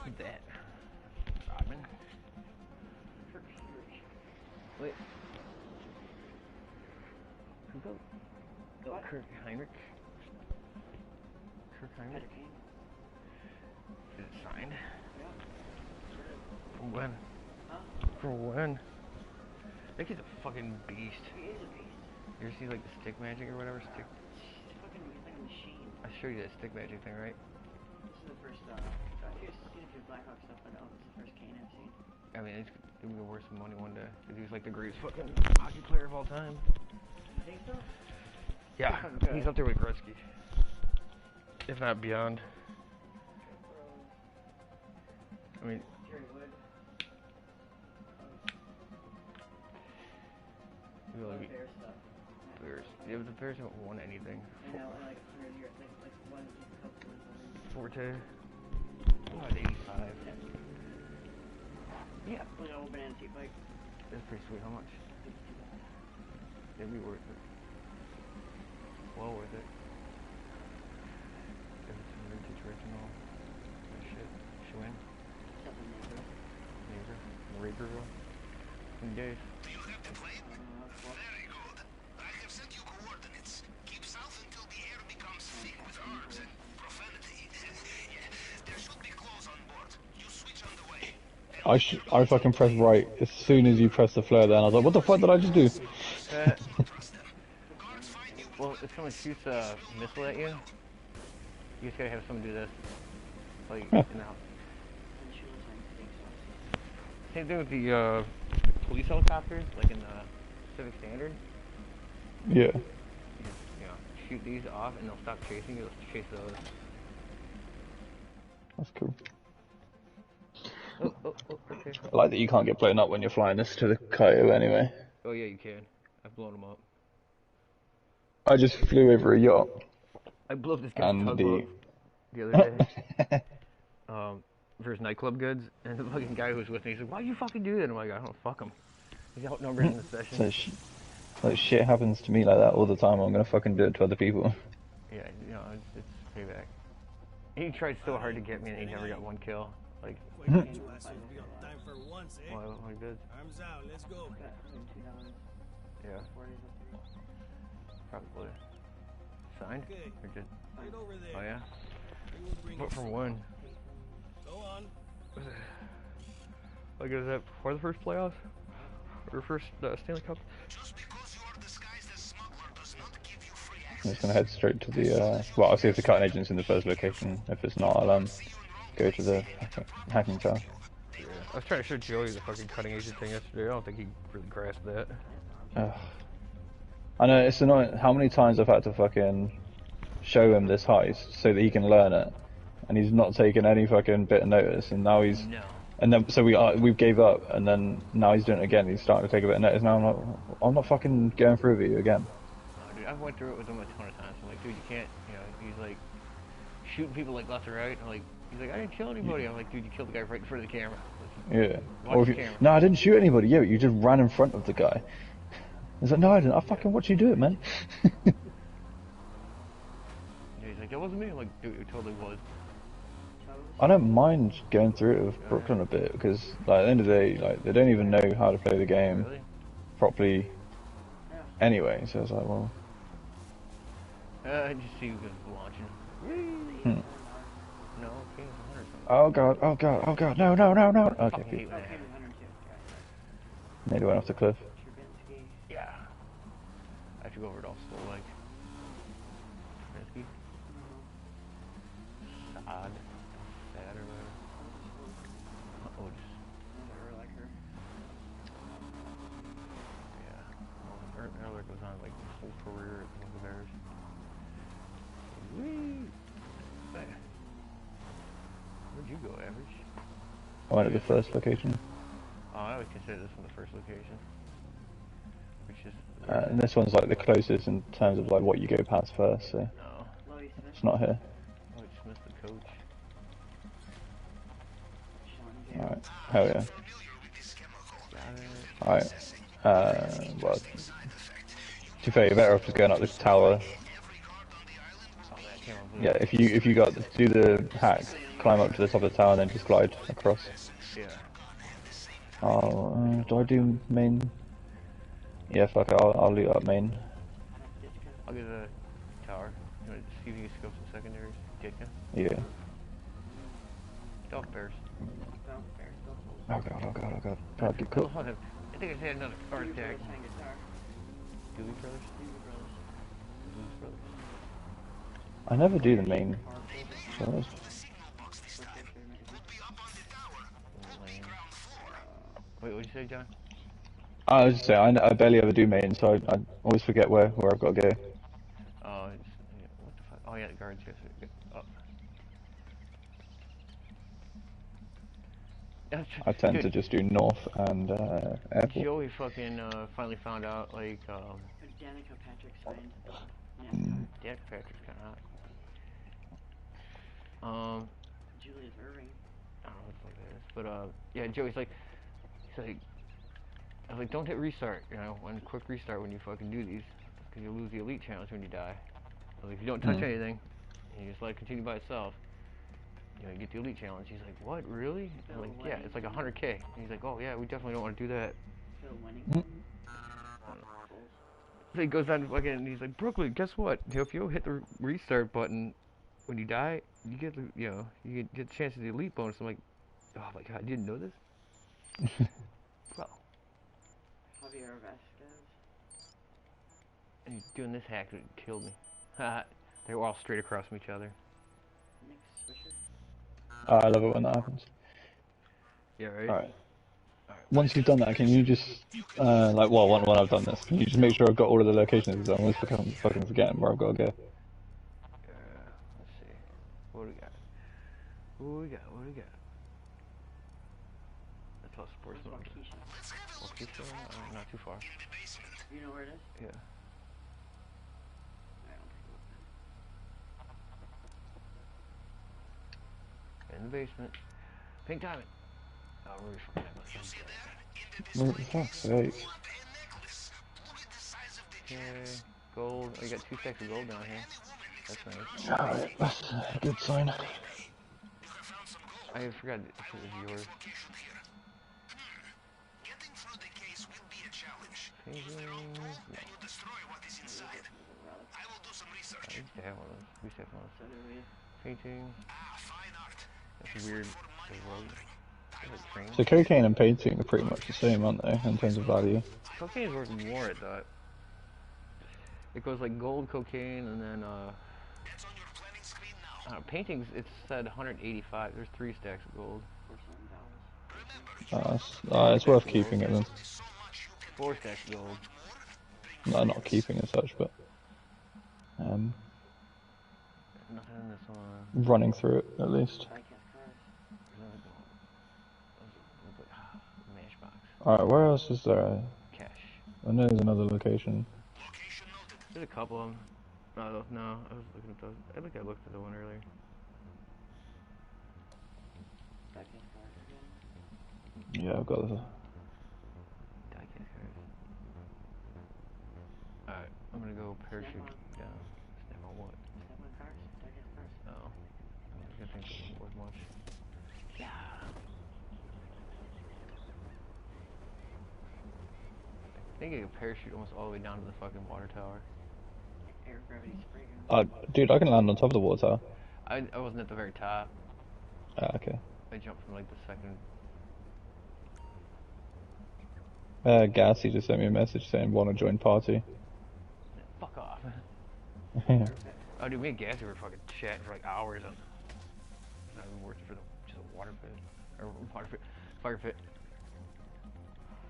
Speaker 5: Who's that? Rodman? Wait. Who go? Oh, Kirk Heinrich? Kirk Heinrich? Is it signed? For when?
Speaker 11: Huh?
Speaker 5: For when? That kid's a fucking beast.
Speaker 11: He is a beast.
Speaker 5: You ever see like the stick magic or whatever? Stick.
Speaker 11: He's fucking like a machine.
Speaker 5: I showed you that stick magic thing, right?
Speaker 11: This is the first, I've seen a few Blackhawk stuff, but no, this is the first Kane I've seen.
Speaker 5: I mean, it's gonna be worth some money one day. Because he was like the greatest fucking hockey player of all time.
Speaker 11: You think so?
Speaker 5: Yeah, he's up there with Gretzky. If not beyond. I mean,
Speaker 11: Jerry Wood.
Speaker 5: Really,
Speaker 11: Bear stuff.
Speaker 5: Bears. Yeah, but the Bears haven't won anything.
Speaker 11: I know, like 100 years, like one cup wins.
Speaker 5: Forte. Oh, at 85. Yeah.
Speaker 11: Like an old banana seat bike.
Speaker 5: That's pretty sweet. How much? It'd be worth it. Well worth it. If it's a vintage original. Shit. Schwinn.
Speaker 11: Something neighbor.
Speaker 5: Neighbor. Raperville. In days.
Speaker 8: Do you have the plane? Very good. I have sent you coordinates. Keep south until the air becomes thick with herbs and profanity. Yeah, there should be clothes on board. You switch on the way.
Speaker 10: I fucking pressed right as soon as you pressed the flare there, and I was like, what the fuck did I just do?
Speaker 5: Well, if someone shoots a missile at you, you just gotta have someone do this. Like, in the house. Same thing with the police helicopters, like in the Civic Standard.
Speaker 10: Yeah.
Speaker 5: You know, shoot these off and they'll stop chasing you, they'll chase those.
Speaker 10: That's cool.
Speaker 5: Oh, okay.
Speaker 10: I like that you can't get blown up when you're flying this to the Kaio anyway.
Speaker 5: Oh yeah, you can. I've blown them up.
Speaker 10: I just flew over a yacht.
Speaker 5: I blew up this guy's
Speaker 10: And
Speaker 5: tugboat the other day. For his nightclub goods, and the fucking guy who was with me, he's like, why'd you fucking do that? I'm like, I don't fuck him. He's outnumbered in the session.
Speaker 10: So shit happens to me like that all the time. I'm gonna fucking do it to other people.
Speaker 5: Yeah, you know, it's payback. He tried so hard to get me, and he never got one kill. Like,
Speaker 9: Be on time for once, eh?
Speaker 5: well, I did.
Speaker 9: Arms out, let's go.
Speaker 5: Yeah, probably. Signed?
Speaker 9: Okay.
Speaker 5: Or just,
Speaker 9: Right over there.
Speaker 5: oh yeah?
Speaker 9: We will bring
Speaker 5: But
Speaker 9: it
Speaker 5: for one.
Speaker 9: Go on.
Speaker 5: Like, is that before the first playoffs? Or first Stanley Cup?
Speaker 8: Just because you are disguised as smuggler does not give you free
Speaker 10: I'm
Speaker 8: access.
Speaker 10: just gonna head straight to the, well, I'll see if the cutting agent's in the first location. If it's not, I'll go to the hacking tower.
Speaker 5: Yeah. I was trying to show Joey the fucking cutting agent thing yesterday. I don't think he really grasped that.
Speaker 10: I know, it's annoying how many times I've had to fucking show him this heist so that he can learn it, and he's not taking any fucking bit of notice, and now he's...
Speaker 5: No.
Speaker 10: And then, so we gave up, and then now he's doing it again, he's starting to take a bit of notice. Now I'm not fucking going through with you again.
Speaker 5: No, dude, I've went through it with him a ton of times. I'm like, dude, you can't, you know, he's like, shooting people like left or right. I'm like, he's like, I didn't kill anybody. I'm like, dude, you killed the guy right in front of the camera.
Speaker 10: Yeah.
Speaker 5: Watch
Speaker 10: Or
Speaker 5: the
Speaker 10: if you,
Speaker 5: camera.
Speaker 10: no, I didn't shoot anybody. Yeah, but you just ran in front of the guy. He's like, no, I didn't. I fucking watched you do it, man.
Speaker 5: Yeah, he's like, that wasn't me. I'm like, dude, it totally was.
Speaker 10: I don't mind going through it with Brooklyn a bit because, like, at the end of the day, like, they don't even know how to play the game properly. Anyway, so it's like, well.
Speaker 5: I just see you guys launching. No, okay, it's 100 something.
Speaker 10: Oh god, oh god, oh god, no, no, no, no. Okay, good. Nearly went off the cliff.
Speaker 5: Yeah. I have to go over it all still, like. Risky. Sad. Sad or whatever. Oh, just.
Speaker 11: Never like her.
Speaker 5: Yeah. Earlier goes on like his whole career at the Bears. Whee! Where'd you go, Average?
Speaker 10: I went to the first location.
Speaker 5: Oh, I would consider this one the first location. Which is...
Speaker 10: And this one's like the closest in terms of like what you go past first, so...
Speaker 5: No.
Speaker 10: It's not here.
Speaker 5: Lloyd Smith, the coach.
Speaker 10: Alright, hell yeah.
Speaker 5: Got it.
Speaker 10: Alright, well... To be fair, you're better off just going up this tower. Yeah, if you got to do the hack, climb up to the top of the tower and then just glide across.
Speaker 5: Yeah.
Speaker 10: Do I do main? Yeah, fuck it, I'll loot up main.
Speaker 5: I'll get the tower. You want to see if you can scope some secondaries? Get ya?
Speaker 10: Yeah.
Speaker 5: Dog bears.
Speaker 10: Oh god, oh god, oh god. God, get cool.
Speaker 5: I think I had another heart attack. Dooley Brothers? Blues Brothers.
Speaker 10: I never do the main. So
Speaker 5: Wait, what'd you say, John?
Speaker 10: I was just saying, I barely ever do main, so I always forget where I've got to go.
Speaker 5: Oh, it's, yeah, what the fuck? Oh yeah, the guards here. Up.
Speaker 10: I tend to just do north and airport.
Speaker 5: Joey fucking finally found out, like,
Speaker 11: Danica Patrick's fine.
Speaker 5: Danica Patrick's kinda hot.
Speaker 11: Julius Irving.
Speaker 5: I don't know what the fuck that is. But, yeah, Joey's like, he's like, I was like, don't hit restart, you know, one quick restart when you fucking do these, because you'll lose the elite challenge when you die. I was like, if you don't touch anything, and you just let it continue by itself, you know, you get the elite challenge. He's like, what, really? I'm like, yeah, it's like 100k. And he's like, oh yeah, we definitely don't want to do that. So he goes on fucking, and he's like, Brooklyn, guess what? If you hit the restart button when you die, you get the, you know, you get the chance of the elite bonus. I'm like, oh my god, you didn't know this? Well.
Speaker 11: Javier Vasquez.
Speaker 5: And he's doing this hack that killed me. They were all straight across from each other.
Speaker 11: Nick Swisher.
Speaker 10: I love it when that happens.
Speaker 5: Yeah, right?
Speaker 10: Alright. Once you've done that, can you just, like, well, when I've done this, can you just make sure I've got all of the locations, because I'm always fucking forgetting where I've got to go.
Speaker 5: Let's see. What do we got? What do we got? What do we got? That's all sports mode. Waukesha? Not too far.
Speaker 11: You know where it is?
Speaker 5: Yeah. In the basement. Pink diamond. Oh, we're fucking
Speaker 10: What the fuck's sake?
Speaker 5: Okay, gold. Oh, you got 2 stacks of gold down here. That's nice.
Speaker 10: Alright, that's a good sign.
Speaker 5: I forgot if it was yours. Painting? No. I used to have one of those. We used to have one of those. Painting. That's weird.
Speaker 10: So cocaine and painting are pretty much the same, aren't they, in terms of value?
Speaker 5: Cocaine's worth more, I thought. It goes like gold, cocaine, and then paintings. It said 185. There's 3 stacks of gold.
Speaker 10: It's worth keeping it then.
Speaker 5: 4 stacks of gold.
Speaker 10: No, not keeping as such, but
Speaker 5: nothing in this one.
Speaker 10: Running through it at least. Alright, where else is there?
Speaker 5: Cash.
Speaker 10: I know there's another location.
Speaker 5: There's a couple of them. No, I was looking at those. I think I looked at the one earlier.
Speaker 10: Yeah, I've got the...
Speaker 5: Alright, I'm gonna go parachute down. Snap on what?
Speaker 11: Snap on cars.
Speaker 5: Oh. I think it wasn't worth much. think you can parachute almost all the way down to the fucking water tower.
Speaker 11: Air gravity spray gun.
Speaker 10: Dude, I can land on top of the water tower.
Speaker 5: I wasn't at the very top.
Speaker 10: Ah, okay.
Speaker 5: I jumped from like the second.
Speaker 10: Gassy just sent me a message saying want to join party.
Speaker 5: Fuck off.
Speaker 10: Yeah.
Speaker 5: Oh, dude, me and Gassy were fucking chatting for like hours on. Not even worth it for just a water pit or water pit, fire pit.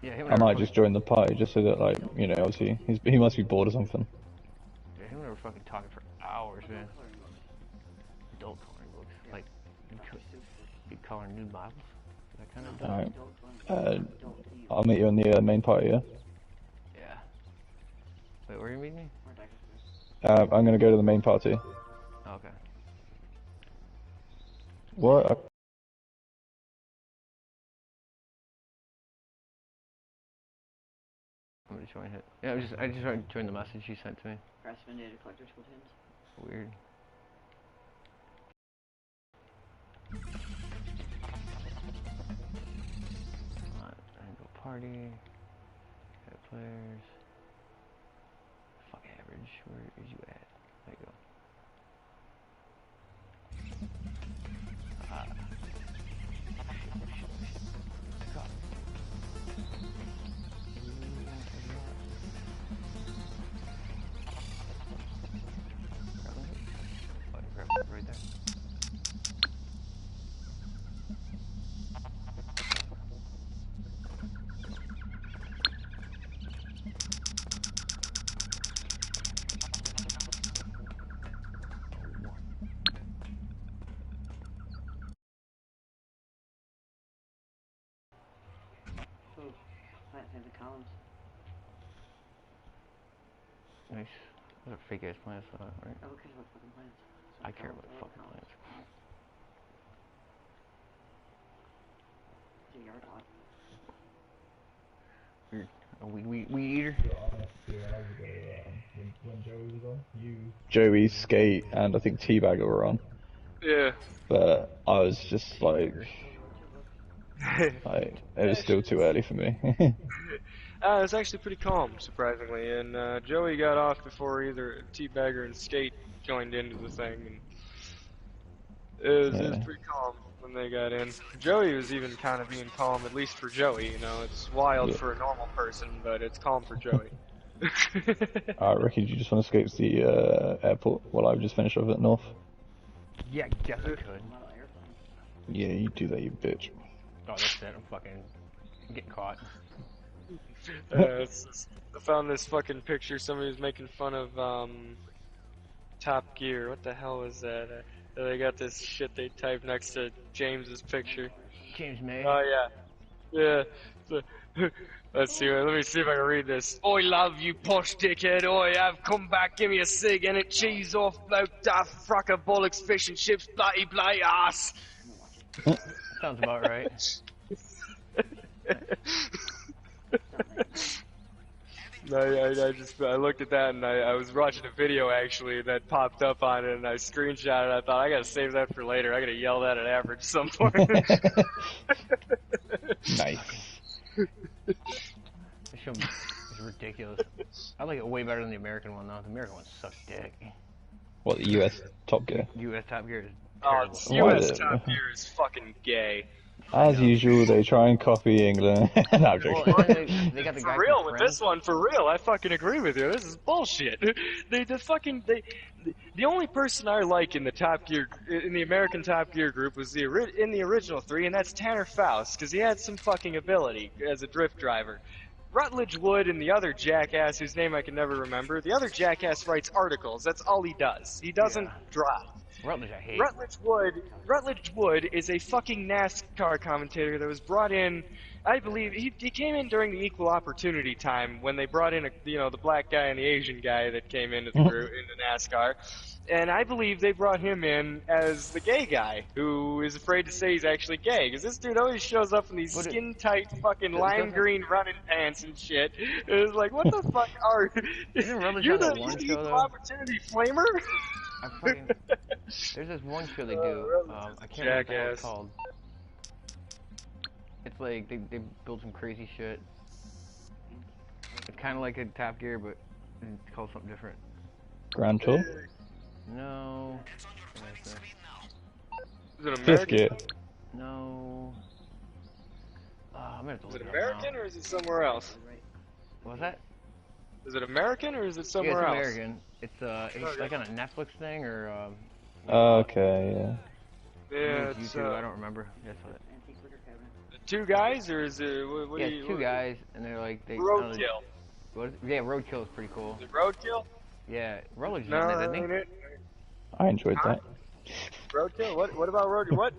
Speaker 5: Yeah, him and
Speaker 10: I might
Speaker 5: were
Speaker 10: just join the party just so that, like, you know, obviously he must be bored or something.
Speaker 5: Yeah, him and I were fucking talking for hours, man. Adult coloring books, like you coloring new Bibles, that kind of stuff.
Speaker 10: Alright. I'll meet you in the main party, yeah?
Speaker 5: Yeah. Wait, where are you meeting me?
Speaker 10: I'm gonna go to the main party.
Speaker 5: Okay.
Speaker 10: What?
Speaker 5: I'm gonna join it. Yeah, I just tried to join the message you sent to me.
Speaker 11: Grass-ventilated collector's tins.
Speaker 5: Weird. Party, got players, fuck average, where is you at? There you go. Right there.
Speaker 11: Plant have the columns.
Speaker 5: Nice. Those are fake ass plants, right?
Speaker 11: Oh, who cares about fucking plants?
Speaker 5: I care about fucking plants.
Speaker 11: Is your yard lot?
Speaker 5: You're a weed eater?
Speaker 10: Joey, Skate, and I think Teabagger were on.
Speaker 12: Yeah.
Speaker 10: But I was just like, it was still too early for me.
Speaker 12: It was actually pretty calm, surprisingly, and Joey got off before either Teabagger and Skate joined into the thing, and it was pretty calm when they got in. Joey was even kind of being calm, at least for Joey, you know, it's wild for a normal person, but it's calm for Joey.
Speaker 10: Alright, Ricky, do you just want to escape to the airport while I just finish off at North?
Speaker 5: Yeah, I guess I could.
Speaker 10: Yeah, you do that, you bitch.
Speaker 5: Oh, that's it, I'm fucking getting caught.
Speaker 12: I found this fucking picture, somebody was making fun of Top Gear. What the hell was that? They got this shit they typed next to James's picture.
Speaker 5: James May?
Speaker 12: Oh yeah. Yeah. Let's see, let me see if I can read this. Oi love, you posh dickhead, oi have come back, give me a cig and it cheese off bloke daft fracker bollocks fish and chips bloody bloody ass.
Speaker 5: Sounds about right.
Speaker 12: I looked at that and I was watching a video actually that popped up on it and I screenshot it. I thought I gotta save that for later. I gotta yell that at Average at some point.
Speaker 10: Nice.
Speaker 5: This show is ridiculous. I like it way better than the American one though. The American one sucks dick.
Speaker 10: What, the US Top Gear?
Speaker 5: US Top Gear is
Speaker 12: terrible. US Top Gear is fucking gay.
Speaker 10: As usual, they try and copy England. No, I'm joking.
Speaker 5: Well, they got the guy
Speaker 12: for real, with this one, for real, I fucking agree with you. This is bullshit. The only person I like in the Top Gear, in the American Top Gear group was in the original three, and that's Tanner Faust, because he had some fucking ability as a drift driver. Rutledge Wood and the other jackass, whose name I can never remember, the other jackass writes articles. That's all he does. He doesn't drive.
Speaker 5: Rutledge, I hate.
Speaker 12: Rutledge Wood is a fucking NASCAR commentator that was brought in. I believe he came in during the equal opportunity time when they brought in the black guy and the Asian guy that came into the group into NASCAR, and I believe they brought him in as the gay guy who is afraid to say he's actually gay because this dude always shows up in these skin tight fucking lime green running pants and shit. It's like, what the fuck are you're the equal opportunity flamer?
Speaker 5: There's this one show they do. I can't remember what it's called. It's like they build some crazy shit. It's kind of like a Top Gear, but it's called something different.
Speaker 10: Grand Tour?
Speaker 5: No.
Speaker 12: Is it
Speaker 10: Fifth
Speaker 12: American?
Speaker 10: Gear.
Speaker 5: No. I'm gonna have to
Speaker 12: Is
Speaker 5: look
Speaker 12: it
Speaker 5: it up
Speaker 12: American
Speaker 5: now.
Speaker 12: or is it somewhere else?
Speaker 5: What was that?
Speaker 12: Is it American or is it
Speaker 5: Yeah,
Speaker 12: somewhere
Speaker 5: it's
Speaker 12: else?
Speaker 5: American. It's like on a Netflix thing or
Speaker 10: Okay, yeah.
Speaker 12: Yeah, it's
Speaker 5: YouTube. I don't remember. That's what.
Speaker 12: two guys or is it what
Speaker 5: Yeah,
Speaker 12: do you,
Speaker 5: two
Speaker 12: what-
Speaker 5: guys, and they're like they.
Speaker 12: Roadkill.
Speaker 5: What is, yeah, Roadkill is pretty cool.
Speaker 12: Is it Roadkill?
Speaker 5: Yeah, Rollins
Speaker 12: No,
Speaker 5: on it,
Speaker 12: that
Speaker 5: didn't
Speaker 12: ain't
Speaker 5: he?
Speaker 12: it.
Speaker 10: I enjoyed that.
Speaker 12: Roadkill? What about Roadkill? What?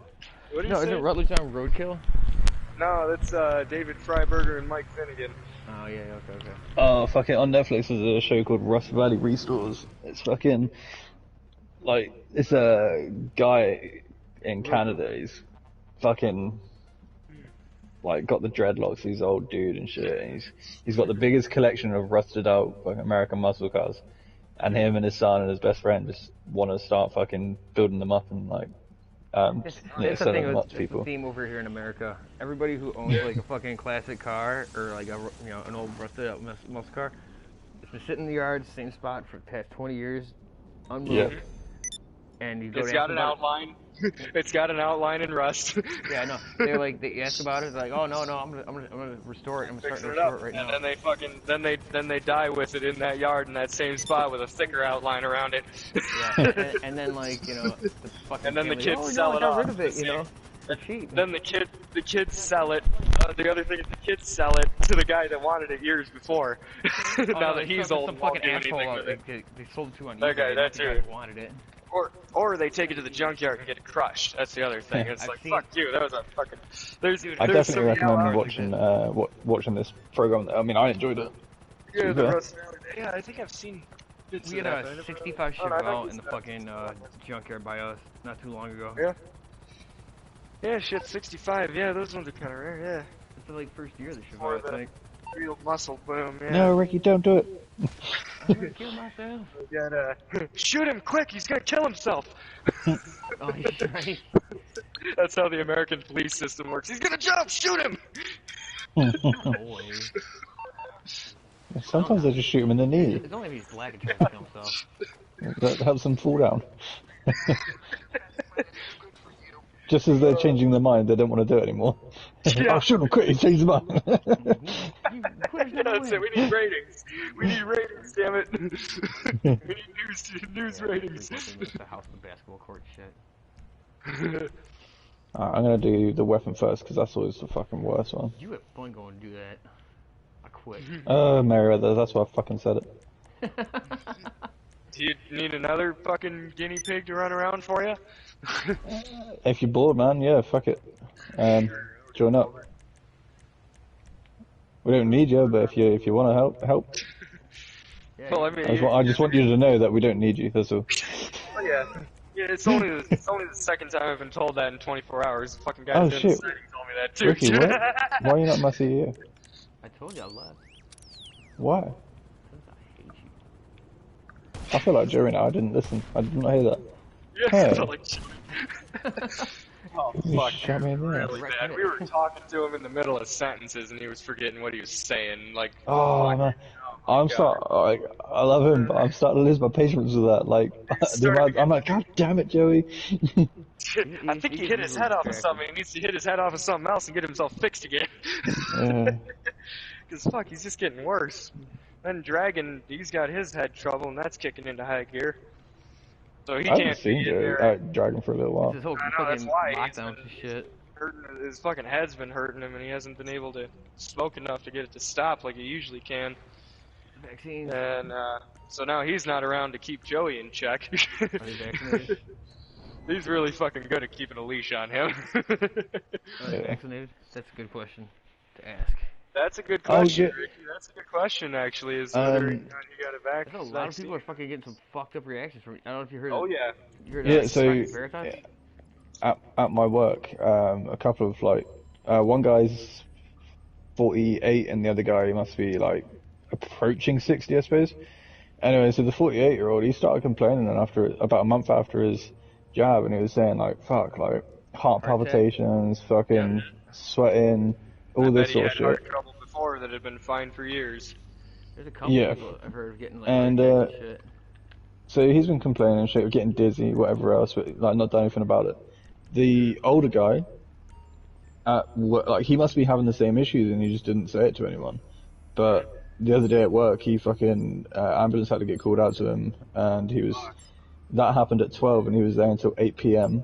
Speaker 12: What did
Speaker 5: No,
Speaker 12: you say?
Speaker 5: isn't Rutledge on Roadkill?
Speaker 12: No, that's David Freiberger and Mike Finnegan.
Speaker 5: Oh yeah, okay.
Speaker 10: Oh, fucking, on Netflix there's a show called Rust Valley Restores. It's fucking, like, it's a guy in Canada, he's fucking, like, got the dreadlocks, he's an old dude and shit, and he's got the biggest collection of rusted out fucking American muscle cars, and him and his son and his best friend just want to start fucking building them up and, like,
Speaker 5: That's the
Speaker 10: selling
Speaker 5: thing
Speaker 10: them
Speaker 5: with
Speaker 10: up to
Speaker 5: the
Speaker 10: people.
Speaker 5: theme over here in America. Everybody who owns like a fucking classic car or like a an old rusted out muscle car, it's been sitting in the yard, same spot for the past 20 years, unmoved.
Speaker 10: Yeah.
Speaker 5: And you go
Speaker 12: It's
Speaker 5: to
Speaker 12: got
Speaker 5: ask
Speaker 12: an
Speaker 5: about
Speaker 12: outline. It's got an outline in rust.
Speaker 5: Yeah, I know. They ask about it. They're like, oh no, I'm gonna restore it. I'm
Speaker 12: Fix
Speaker 5: starting
Speaker 12: it
Speaker 5: to
Speaker 12: up,
Speaker 5: restore it right
Speaker 12: and
Speaker 5: now.
Speaker 12: then they then they die with it in that yard in that same spot with a thicker outline around it.
Speaker 5: Yeah, and then like the fucking
Speaker 12: And then the
Speaker 5: family,
Speaker 12: kids
Speaker 5: oh,
Speaker 12: sell
Speaker 5: no, I
Speaker 12: it
Speaker 5: got
Speaker 12: off.
Speaker 5: rid of it, for cheap.
Speaker 12: Then the kids sell it. The other thing is the kids sell it to the guy that wanted it years before.
Speaker 5: Oh,
Speaker 12: now
Speaker 5: no,
Speaker 12: that he's old,
Speaker 5: some
Speaker 12: and won't
Speaker 5: fucking
Speaker 12: do
Speaker 5: asshole
Speaker 12: anything with it.
Speaker 5: they sold it to on
Speaker 12: That
Speaker 5: eBay.
Speaker 12: guy,
Speaker 5: and
Speaker 12: that
Speaker 5: the guy
Speaker 12: too.
Speaker 5: wanted it.
Speaker 12: Or they take it to the junkyard and get it crushed. That's the other thing. It's
Speaker 5: I've
Speaker 12: like,
Speaker 5: seen-
Speaker 12: fuck you. That was a fucking.
Speaker 10: I
Speaker 12: there's
Speaker 10: definitely
Speaker 12: some
Speaker 10: recommend
Speaker 12: yellow-
Speaker 10: watching this program. I mean, I enjoyed it.
Speaker 12: Yeah,
Speaker 10: To be
Speaker 12: the
Speaker 10: fair.
Speaker 12: rust. Yeah, I think I've seen. Bits
Speaker 5: We
Speaker 12: of
Speaker 5: had
Speaker 12: that, but I
Speaker 5: a
Speaker 12: never-
Speaker 5: 65
Speaker 12: Oh, no, I
Speaker 5: Chevelle
Speaker 12: think
Speaker 5: in the
Speaker 12: it's-
Speaker 5: fucking junkyard by us not too long ago.
Speaker 12: Yeah. Yeah, shit, 65. Yeah, those ones are kind of rare. Yeah.
Speaker 5: It's the like first year of the
Speaker 12: For
Speaker 5: Chevelle, I
Speaker 12: the
Speaker 5: think.
Speaker 12: real muscle boom. Yeah.
Speaker 10: No, Ricky, don't do it.
Speaker 5: I'm gonna kill myself.
Speaker 12: We gotta shoot him quick. He's gonna kill himself.
Speaker 5: Oh, he's right.
Speaker 12: That's how the American police system works. He's gonna jump. Shoot him.
Speaker 5: No way.
Speaker 10: Sometimes they just shoot him in the knee.
Speaker 5: It's only if he's black and tries to kill himself.
Speaker 10: That helps them fall down. Just as they're changing their mind, they don't want to do it anymore.
Speaker 12: Yeah.
Speaker 10: Oh, shoot him quick, he changed his mind.
Speaker 12: Yeah, that's it. We need ratings. We need ratings. Damn it. We need news ratings.
Speaker 5: The house of basketball court shit.
Speaker 10: Alright, I'm gonna do the weapon first, because that's always the fucking worst one.
Speaker 5: You had fun going to do that. I quit.
Speaker 10: Merriweather, that's why I fucking said it.
Speaker 12: Do you need another fucking guinea pig to run around for you?
Speaker 10: If you're bored, man, yeah, fuck it. Join up. We don't need you, but if you want to help.
Speaker 5: Yeah,
Speaker 12: Well, I mean,
Speaker 10: I just want you to know that we don't need you. That's all.
Speaker 12: Oh, yeah. Yeah, it's only the second time I've been told that in 24 hours. The fucking guy
Speaker 10: Oh,
Speaker 12: who's
Speaker 10: shit.
Speaker 12: told me that too.
Speaker 10: Ricky, what? Why are you not my CEO?
Speaker 5: I told you I left.
Speaker 10: Why?
Speaker 5: Because I hate you.
Speaker 10: I feel like Joey now. I didn't listen. I did not hear that.
Speaker 12: Yeah,
Speaker 10: Hey.
Speaker 12: I felt like oh,
Speaker 10: You
Speaker 12: fuck.
Speaker 10: shot me in the ass.
Speaker 12: Really bad. We were talking to him in the middle of sentences and he was forgetting what he was saying. Like,
Speaker 10: Oh man, I love him, but I'm starting to lose my patience with that. Like, I'm like, God damn it, Joey.
Speaker 12: I think he hit his head off of something. He needs to hit his head off of something else and get himself fixed again. Because fuck, he's just getting worse. Then Dragon, he's got his head trouble and that's kicking into high gear. So he
Speaker 10: I haven't
Speaker 12: can't
Speaker 10: seen
Speaker 12: be in
Speaker 10: Joey
Speaker 12: there.
Speaker 10: Dragon for a little while.
Speaker 5: This whole
Speaker 12: I know, that's
Speaker 5: fucking
Speaker 12: why he's
Speaker 5: lockdowns
Speaker 12: been
Speaker 5: and shit.
Speaker 12: hurting, his fucking head's been hurting him and he hasn't been able to smoke enough to get it to stop like he usually can.
Speaker 5: Vaccines.
Speaker 12: And so now he's not around to keep Joey in check.
Speaker 5: Are they vaccinated?
Speaker 12: He's really fucking good at keeping a leash on him.
Speaker 5: Are they vaccinated? That's a good question to ask.
Speaker 12: That's a good question,
Speaker 10: yeah.
Speaker 12: Ricky. That's a good question, actually, is whether or not you got a
Speaker 5: I know a lot of people are fucking getting some fucked up reactions from it. I don't know if you heard
Speaker 12: Oh,
Speaker 5: of
Speaker 12: yeah.
Speaker 5: You heard
Speaker 10: Yeah,
Speaker 5: of
Speaker 10: so
Speaker 5: Project Veritas?
Speaker 10: at my work, a couple of like, one guy's 48 and the other guy must be like approaching 60, I suppose. Anyway, so the 48-year-old, he started complaining and after about a month after his jab, and he was saying like, fuck, like heart palpitations, fucking sweating, all this sort of
Speaker 12: he had heart
Speaker 10: shit.
Speaker 12: trouble before that had been fine for years.
Speaker 5: There's a couple
Speaker 10: Yeah.
Speaker 5: people I've heard of getting like
Speaker 10: And,
Speaker 5: and shit.
Speaker 10: So he's been complaining and shit, getting dizzy, whatever else, but like not done anything about it. The older guy, like he must be having the same issues, and he just didn't say it to anyone. But the other day at work, he fucking ambulance had to get called out to him, and that happened at 12, and he was there until 8 p.m.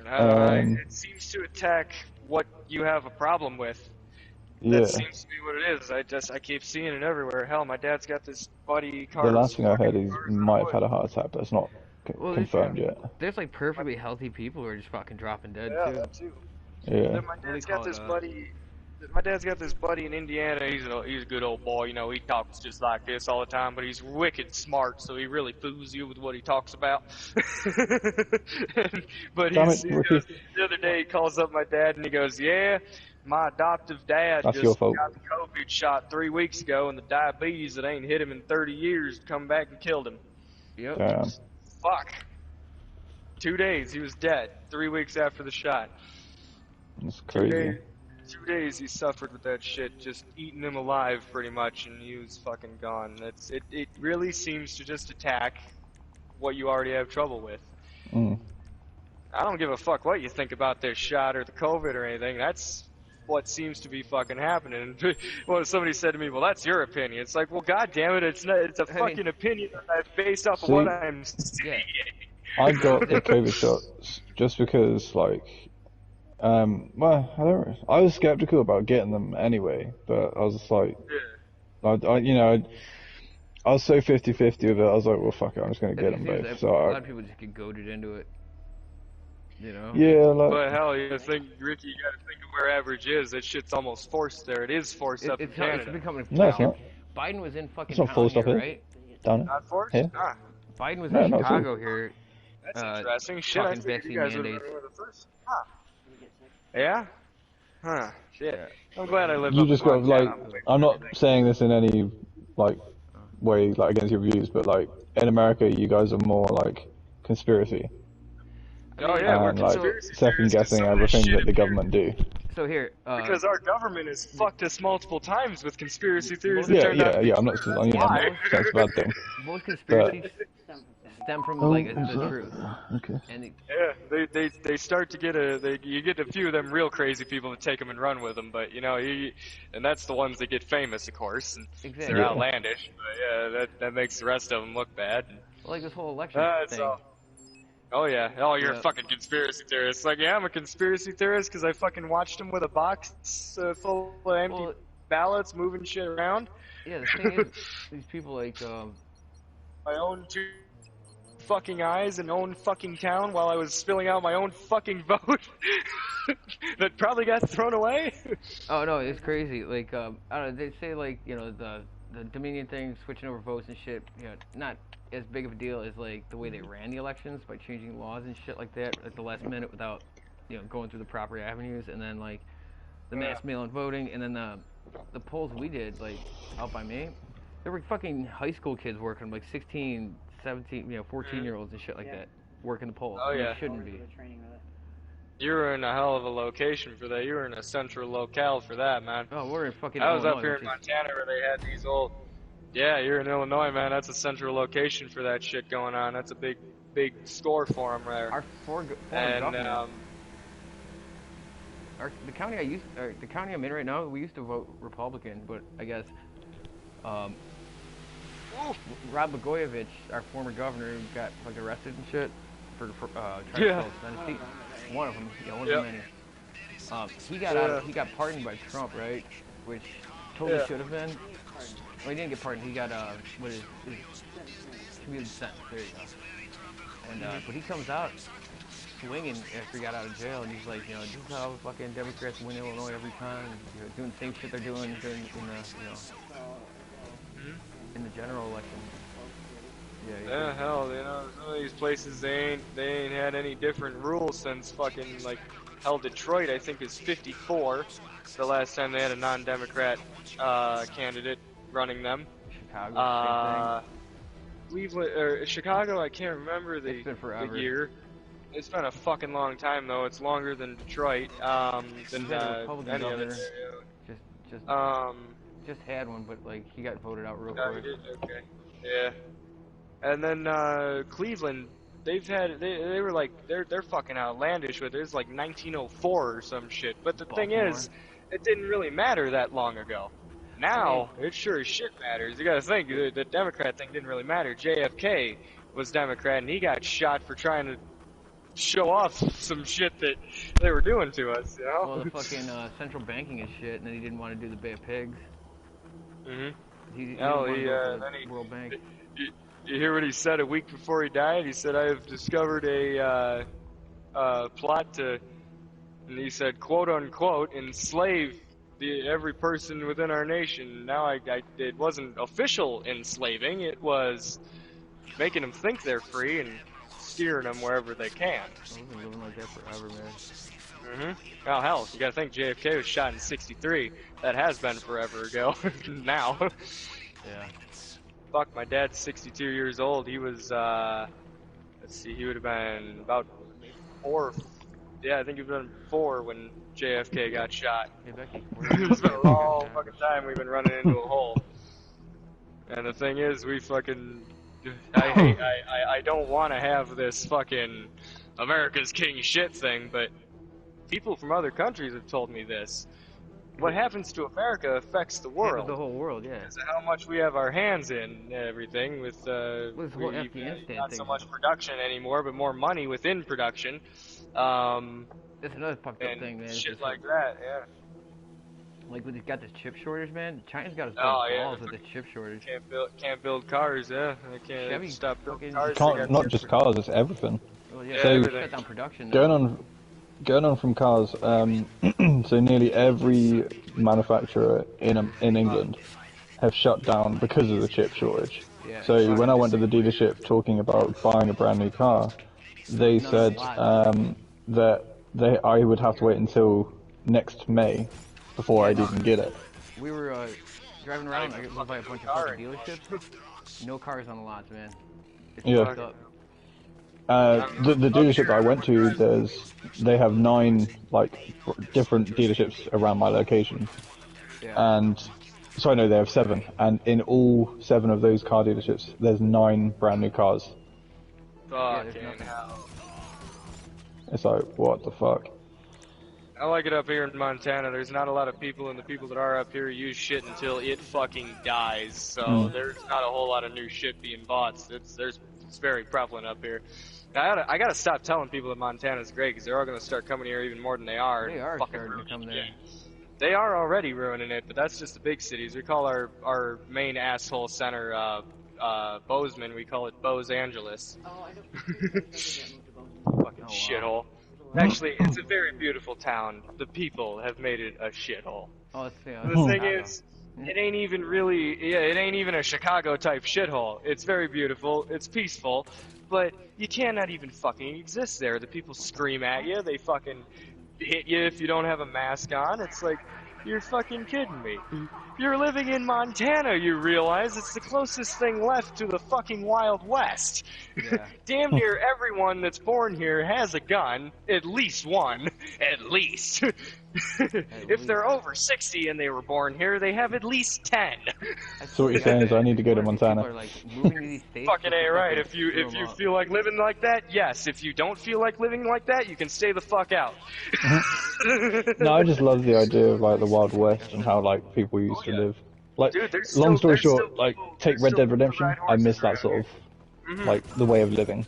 Speaker 12: It seems to attack what you have a problem with.
Speaker 10: Yeah.
Speaker 12: That seems to be what it is. I keep seeing it everywhere. Hell, my dad's got this buddy car.
Speaker 10: The last thing I heard is he might have had a heart attack, but it's not confirmed yet.
Speaker 5: There's like perfectly healthy people who are just fucking dropping dead too.
Speaker 10: Yeah.
Speaker 12: My dad's got this buddy. My dad's got this buddy in Indiana. He's a good old boy. You know, he talks just like this all the time, but he's wicked smart, so he really fools you with what he talks about. But the other day he calls up my dad and he goes, "Yeah, my adoptive dad
Speaker 10: That's
Speaker 12: just
Speaker 10: your fault.
Speaker 12: got the COVID shot 3 weeks ago, and the diabetes that ain't hit him in 30 years come back and killed him."
Speaker 5: Yep.
Speaker 10: Damn.
Speaker 12: Fuck. 2 days, he was dead. 3 weeks after the shot.
Speaker 10: That's crazy.
Speaker 12: 2 days he suffered with that shit, just eating him alive pretty much, and he was fucking gone. It really seems to just attack what you already have trouble with. I don't give a fuck what you think about this shot or the COVID or anything. That's what seems to be fucking happening. Well, somebody said to me, "Well, that's your opinion." It's like, well, god damn it, it's a fucking opinion that's based off of what I'm seeing.
Speaker 10: I got the COVID shots just because, like, well, I was skeptical about getting them anyway, but I was just like, I was so 50-50 with it. I was like, well, fuck it, I'm just gonna get them both. So
Speaker 5: a lot of people just get goaded into it, you know.
Speaker 10: Yeah, like.
Speaker 12: But hell, Ricky, you gotta think of where average is. That shit's almost forced there. It is forced up in Canada.
Speaker 5: It's becoming.
Speaker 10: No, it's not.
Speaker 5: Biden was in fucking.
Speaker 10: It's not forced up here,
Speaker 5: right?
Speaker 10: Down it.
Speaker 12: Not forced.
Speaker 10: Here?
Speaker 12: Nah.
Speaker 5: Biden was in Chicago here.
Speaker 12: That's interesting. Shit, I think you guys were the first. Huh. Yeah? Huh. Shit.
Speaker 5: Yeah.
Speaker 12: I'm glad I lived
Speaker 10: You
Speaker 12: up
Speaker 10: just
Speaker 12: in
Speaker 10: got
Speaker 12: Montana.
Speaker 10: like, I'm not saying this in any like way like against your views, but like in America, you guys are more like conspiracy.
Speaker 12: Oh yeah, we're
Speaker 10: and like
Speaker 12: conspiracy
Speaker 10: second guessing everything that the government do.
Speaker 5: So here,
Speaker 12: because our government has fucked us multiple times with conspiracy theories.
Speaker 10: Yeah, I'm not saying that's a bad thing.
Speaker 5: Most conspiracies stem from like the truth.
Speaker 10: Okay.
Speaker 5: And
Speaker 12: they start to get you get a few of them real crazy people that take them and run with them, but you know, and that's the ones that get famous, of course, and
Speaker 5: exactly.
Speaker 12: They're outlandish. But yeah, that makes the rest of them look bad.
Speaker 5: Well, like this whole election thing.
Speaker 12: Oh yeah, you're a fucking conspiracy theorist. Like, yeah, I'm a conspiracy theorist because I fucking watched him with a box full of empty ballots, moving shit around.
Speaker 5: Yeah, the thing is, these people like
Speaker 12: my own two fucking eyes and own fucking town while I was filling out my own fucking vote that probably got thrown away.
Speaker 5: Oh no, it's crazy. Like I don't know, they say like, you know, the Dominion thing, switching over votes and shit, you know, not as big of a deal as like the way they ran the elections by changing laws and shit like that at the last minute without, you know, going through the proper avenues, and then like the mass mail-in voting, and then the polls we did like out by me, there were fucking high school kids working, like 16, 17, you know, 14-year-olds and shit like that working the polls.
Speaker 12: Oh yeah,
Speaker 5: it shouldn't be.
Speaker 12: You were in a hell of a location for that. You were in a central locale for that, man.
Speaker 5: Oh, we're in fucking
Speaker 12: I was
Speaker 5: Illinois,
Speaker 12: up here in Montana where they had these old... Yeah, you're in Illinois, man. That's a central location for that shit going on. That's a big score for them there.
Speaker 5: Our the county I'm in right now, we used to vote Republican, but I guess Rob Blagojevich, our former governor, got like arrested and shit for trying to sell his seat. One of them, one of the many. He got out. He got pardoned by Trump, right? Which totally should have been. Well, he didn't get pardoned. He got what is commuted sentence. There you go. And but he comes out swinging after he got out of jail, and he's like, you know, this is how fucking Democrats win Illinois every time. You know, doing the same shit they're doing during in the general election.
Speaker 12: Yeah, hell, you know, some of these places they ain't had any different rules since fucking like hell, Detroit I think is 54. The last time they had a non-Democrat candidate running them.
Speaker 5: Chicago,
Speaker 12: Cleveland or Chicago, I can't remember the year. It's been a fucking long time though. It's longer than Detroit. Than any other.
Speaker 5: just had one, but like he got voted out real
Speaker 12: Oh,
Speaker 5: quick.
Speaker 12: you did? Okay. Yeah. And then Cleveland, they were like they're fucking outlandish with it. It's like 1904 or some shit. But the thing is, it didn't really matter that long ago. Now it sure as shit matters. You gotta think the Democrat thing didn't really matter. JFK was Democrat and he got shot for trying to show off some shit that they were doing to us. You know?
Speaker 5: Well, the fucking central banking and shit, and then he didn't want to do the Bay of Pigs.
Speaker 12: Mhm.
Speaker 5: He
Speaker 12: then he
Speaker 5: World Bank.
Speaker 12: You hear what he said a week before he died? He said, "I have discovered a plot to," and he said, "quote unquote, enslave every person within our nation." Now, it wasn't official enslaving; it was making them think they're free and steering them wherever they can.
Speaker 5: We've been living like that forever, man.
Speaker 12: Oh hell, you gotta think JFK was shot in '63. That has been forever ago. Now.
Speaker 5: Yeah.
Speaker 12: Fuck, my dad's 62 years old. He was, let's see, he would have been about 4. Yeah, I think he would have been 4 when JFK got shot.
Speaker 5: Hey, Becky,
Speaker 12: It's been a long fucking time we've been running into a hole. And the thing is, we fucking, I don't want to have this fucking America's King shit thing, but people from other countries have told me this. What happens to America affects the world.
Speaker 5: The whole world, yeah.
Speaker 12: Because of how much we have our hands in everything with not so much production anymore, but more money within production.
Speaker 5: That's another fucked up thing, man.
Speaker 12: Shit like that, yeah.
Speaker 5: Like when they got this chip shortage, man. China's got us balls with the chip shortage.
Speaker 12: Can't build cars, yeah. They can't
Speaker 5: Chevy
Speaker 12: stop building
Speaker 5: fucking-
Speaker 12: cars.
Speaker 10: Not just cars, it's everything.
Speaker 5: Well, yeah,
Speaker 10: So,
Speaker 5: they shut down production.
Speaker 10: Going on from cars, so nearly every manufacturer in England have shut down because of the chip shortage.
Speaker 5: Yeah.
Speaker 10: So when I went to the dealership talking about buying a brand new car, they said that I would have to wait until next May before I'd even get it.
Speaker 5: We were driving around, I went by a bunch of fucking dealerships. No cars on the lots, man. It's fucked up.
Speaker 10: The dealership that I went to, they have 9 like different dealerships around my location, and so I know they have 7, and in all 7 of those car dealerships, there's 9 brand new cars.
Speaker 12: Fucking hell.
Speaker 10: It's like, what the fuck?
Speaker 12: I like it up here in Montana. There's not a lot of people, and the people that are up here use shit until it fucking dies. So there's not a whole lot of new shit being bought. It's very prevalent up here. I gotta stop telling people that Montana's great, because they're all gonna start coming here even more than they are.
Speaker 5: They are
Speaker 12: fucking
Speaker 5: starting to come there.
Speaker 12: They are already ruining it, but that's just the big cities. We call our main asshole center Bozeman. We call it Bose Angeles.
Speaker 11: Oh, I don't
Speaker 12: Fucking shithole. Actually, it's a very beautiful town. The people have made it a shithole.
Speaker 5: Oh, it's,
Speaker 12: the thing is, it ain't even really, it ain't even a Chicago type shithole. It's very beautiful, it's peaceful, but you cannot even fucking exist there. The people scream at you, they fucking hit you if you don't have a mask on. It's like, you're fucking kidding me. You're living in Montana, you realize. It's the closest thing left to the fucking Wild West.
Speaker 5: Yeah.
Speaker 12: Damn near everyone that's born here has a gun. At least one. At least. If they're over 60 and they were born here, they have at least 10.
Speaker 10: So what you're saying is I need to go to Montana.
Speaker 12: Fucking A, right. If you feel like living like that, yes. If you don't feel like living like that, you can stay the fuck out.
Speaker 10: No, I just love the idea of like the Wild West and how like people used to live. Like,
Speaker 12: dude,
Speaker 10: long story short, like take Red Dead Redemption. I miss that sort of like the way of living.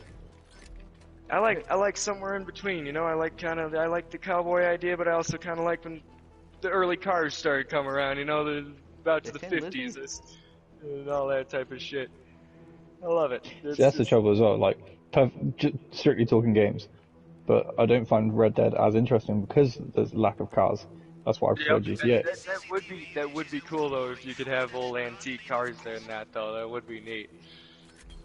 Speaker 12: I like somewhere in between, you know. I like the cowboy idea, but I also kind of like when the early cars started coming around, you know, about to the 50s and all that type of shit. I love it.
Speaker 10: See, that's the trouble as well. Like, strictly talking games, but I don't find Red Dead as interesting because there's lack of cars. That's why I prefer GTA.
Speaker 12: That would be cool though if you could have old antique cars there and that though. That would be neat.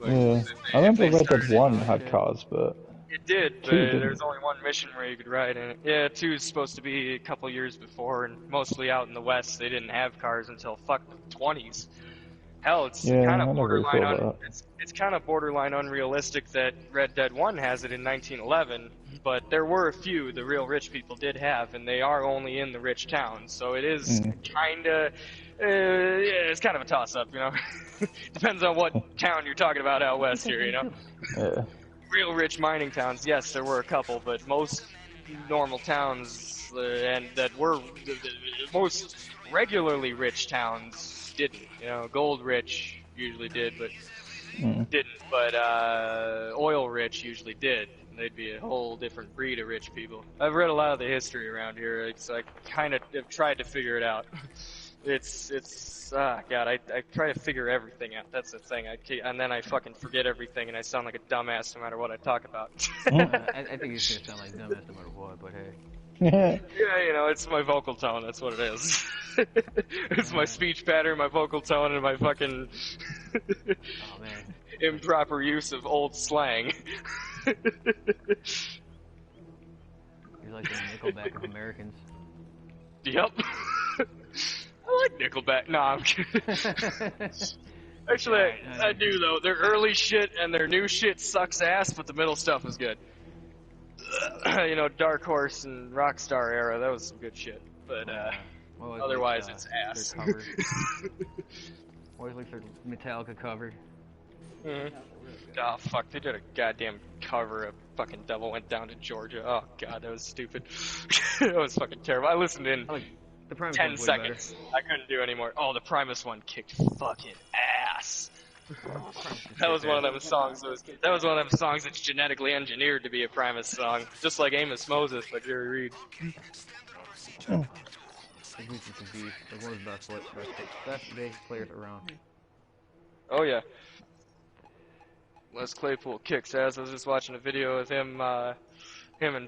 Speaker 12: Like,
Speaker 10: yeah, I remember Red Dead 1 had cars, but
Speaker 12: it did, but there's only one mission where you could ride in it. Yeah, 2 is supposed to be a couple years before, and mostly out in the West, they didn't have cars until the 20s. Hell, it's
Speaker 10: Yeah,
Speaker 12: kind
Speaker 10: I
Speaker 12: of
Speaker 10: never really
Speaker 12: borderline
Speaker 10: thought about
Speaker 12: it's kind of borderline unrealistic that Red Dead 1 has it in 1911, but there were a few the real rich people did have, and they are only in the rich towns, so it is kind of yeah, it's kind of a toss-up, you know. Depends on what town you're talking about out west here, you know.
Speaker 10: Yeah.
Speaker 12: Real rich mining towns, yes, there were a couple, but most normal towns and that were most regularly rich towns didn't. You know, gold rich usually did, but didn't. But oil rich usually did. They'd be a whole different breed of rich people. I've read a lot of the history around here, so I kind of have tried to figure it out. God, I try to figure everything out. That's the thing. And then I fucking forget everything, and I sound like a dumbass no matter what I talk about.
Speaker 5: I think it's gonna sound like dumbass no matter what, but hey.
Speaker 12: Yeah, you know, it's my vocal tone. That's what it is. It's my speech pattern, my vocal tone, and my fucking
Speaker 5: Oh man.
Speaker 12: improper use of old slang.
Speaker 5: You're like the Nickelback of Americans.
Speaker 12: Yep. I like Nickelback. No, I'm kidding. Actually, I do though. Their early shit and their new shit sucks ass, but the middle stuff is good. You know, Dark Horse and Rockstar era, that was some good shit. But
Speaker 5: well,
Speaker 12: otherwise, it's ass.
Speaker 5: Always looks like Metallica covered.
Speaker 12: Oh fuck, they did a goddamn cover of fucking Devil Went Down to Georgia. Oh god, that was stupid. That was fucking terrible. I listened in
Speaker 5: the Primus
Speaker 12: 10 seconds. I couldn't do anymore. Oh, the Primus one kicked fucking ass. That was one of them songs. That was one of them songs that's genetically engineered to be a Primus song, just like Amos Moses by Jerry Reed.
Speaker 5: Like one of the best bass players around.
Speaker 12: Oh yeah. Les Claypool kicks ass. I was just watching a video of him and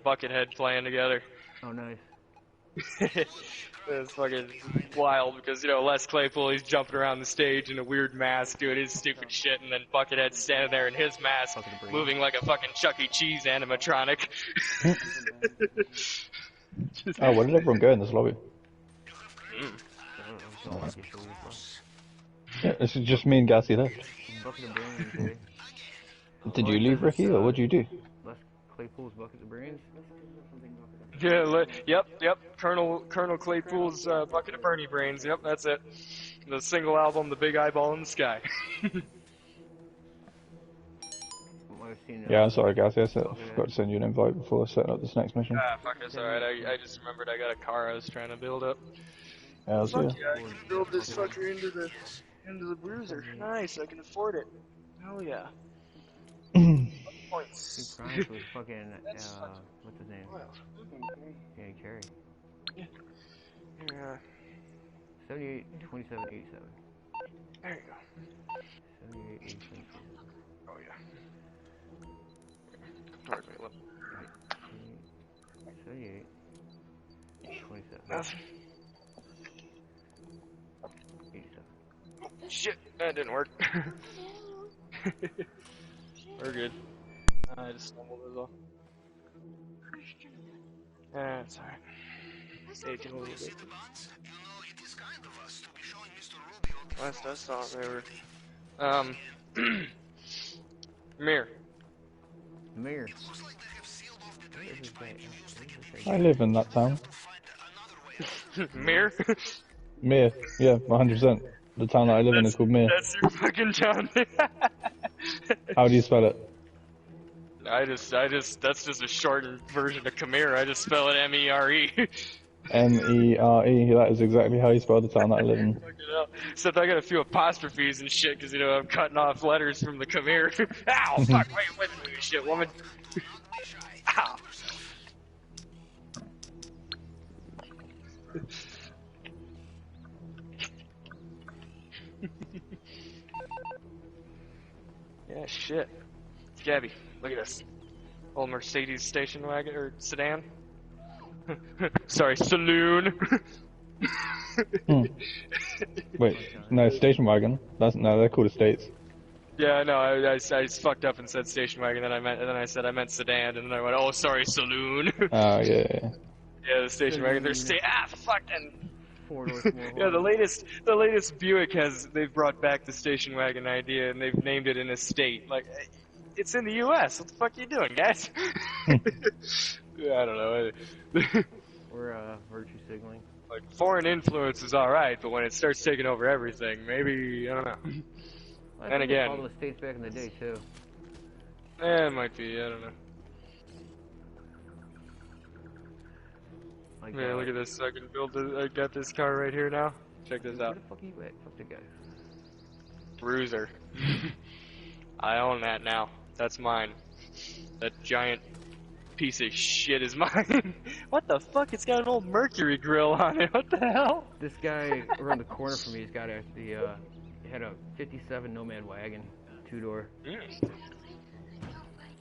Speaker 12: Buckethead playing together.
Speaker 5: Oh, nice.
Speaker 12: It's fucking wild because, you know, Les Claypool, he's jumping around the stage in a weird mask doing his stupid shit, and then Buckethead's standing there in his mask moving like a fucking Chuck E. Cheese animatronic.
Speaker 10: Oh, where did everyone go in this lobby? Yeah, this is just me and Gassy left. Did you leave, Ricky, or what did you do?
Speaker 5: Les Claypool's Bucket of Brains?
Speaker 12: Yeah, yep. Colonel Claypool's Bucket of Bernie Brains. Yep, that's it. The single album, The Big Eyeball in the Sky.
Speaker 10: Yeah, I'm sorry, Gassy. I forgot to send you an invite before setting up this next mission.
Speaker 12: Ah, fuck, that's alright. I just remembered I got a car I was trying to build up.
Speaker 10: Yeah, I'll see ya.
Speaker 12: I can build this fucker into the bruiser. Nice, I can afford it. Hell yeah. Points.
Speaker 5: Primus was fucking, what's his name? Yeah, Carey.
Speaker 12: Yeah.
Speaker 5: 78, 27, 87.
Speaker 12: There you go.
Speaker 5: 78, 87.
Speaker 12: Oh yeah. Towards me, look.
Speaker 5: 78, 27.
Speaker 12: Nothing.
Speaker 5: 87.
Speaker 12: Shit, that didn't work. We're good. I just stumbled as well. It's alright. Taking a little bit. Last I saw they were Mir.
Speaker 10: I live in that town.
Speaker 12: Mir?
Speaker 10: Mir, yeah, 100%. The town that I live in is called Mir.
Speaker 12: That's your fucking town.
Speaker 10: How do you spell it?
Speaker 12: that's just a shortened version of Khmer. I just spell it M-E-R-E.
Speaker 10: M-E-R-E, that is exactly how you spell the town that I live in.
Speaker 12: Except I got a few apostrophes and shit, because, you know, I'm cutting off letters from the Khmer. Ow, fuck, wait, with me, you shit, woman. Ow. Yeah, shit. Gabby, look at this. Old Mercedes station wagon, or sedan. Sorry, saloon.
Speaker 10: Wait, no, station wagon. They're called estates.
Speaker 12: Yeah, no, I fucked up and said station wagon, and then I said I meant sedan, and then I went, oh, sorry, saloon.
Speaker 10: Oh, yeah.
Speaker 12: Yeah, the station wagon. Fuck, and
Speaker 5: 4-door small
Speaker 12: Yeah,
Speaker 5: horse.
Speaker 12: the latest Buick they've brought back the station wagon idea and they've named it an estate. Like, it's in the U.S. What the fuck are you doing, guys? Yeah, I don't know.
Speaker 5: We're virtue signaling.
Speaker 12: Like, foreign influence is alright, but when it starts taking over everything, maybe, I don't know.
Speaker 5: I
Speaker 12: And
Speaker 5: think they
Speaker 12: again,
Speaker 5: called them estates back in the day too.
Speaker 12: it might be, I don't know.
Speaker 5: Like,
Speaker 12: Yeah, look at this. I can build I got this car right here now. Check this
Speaker 5: where
Speaker 12: out.
Speaker 5: the fuck are you at? Fuck the guy.
Speaker 12: Bruiser. I own that now. That's mine. That giant piece of shit is mine. What the fuck? It's got an old Mercury grill on it. What the hell?
Speaker 5: This guy around the corner from me, he's got had a 57 Nomad wagon, 2-door.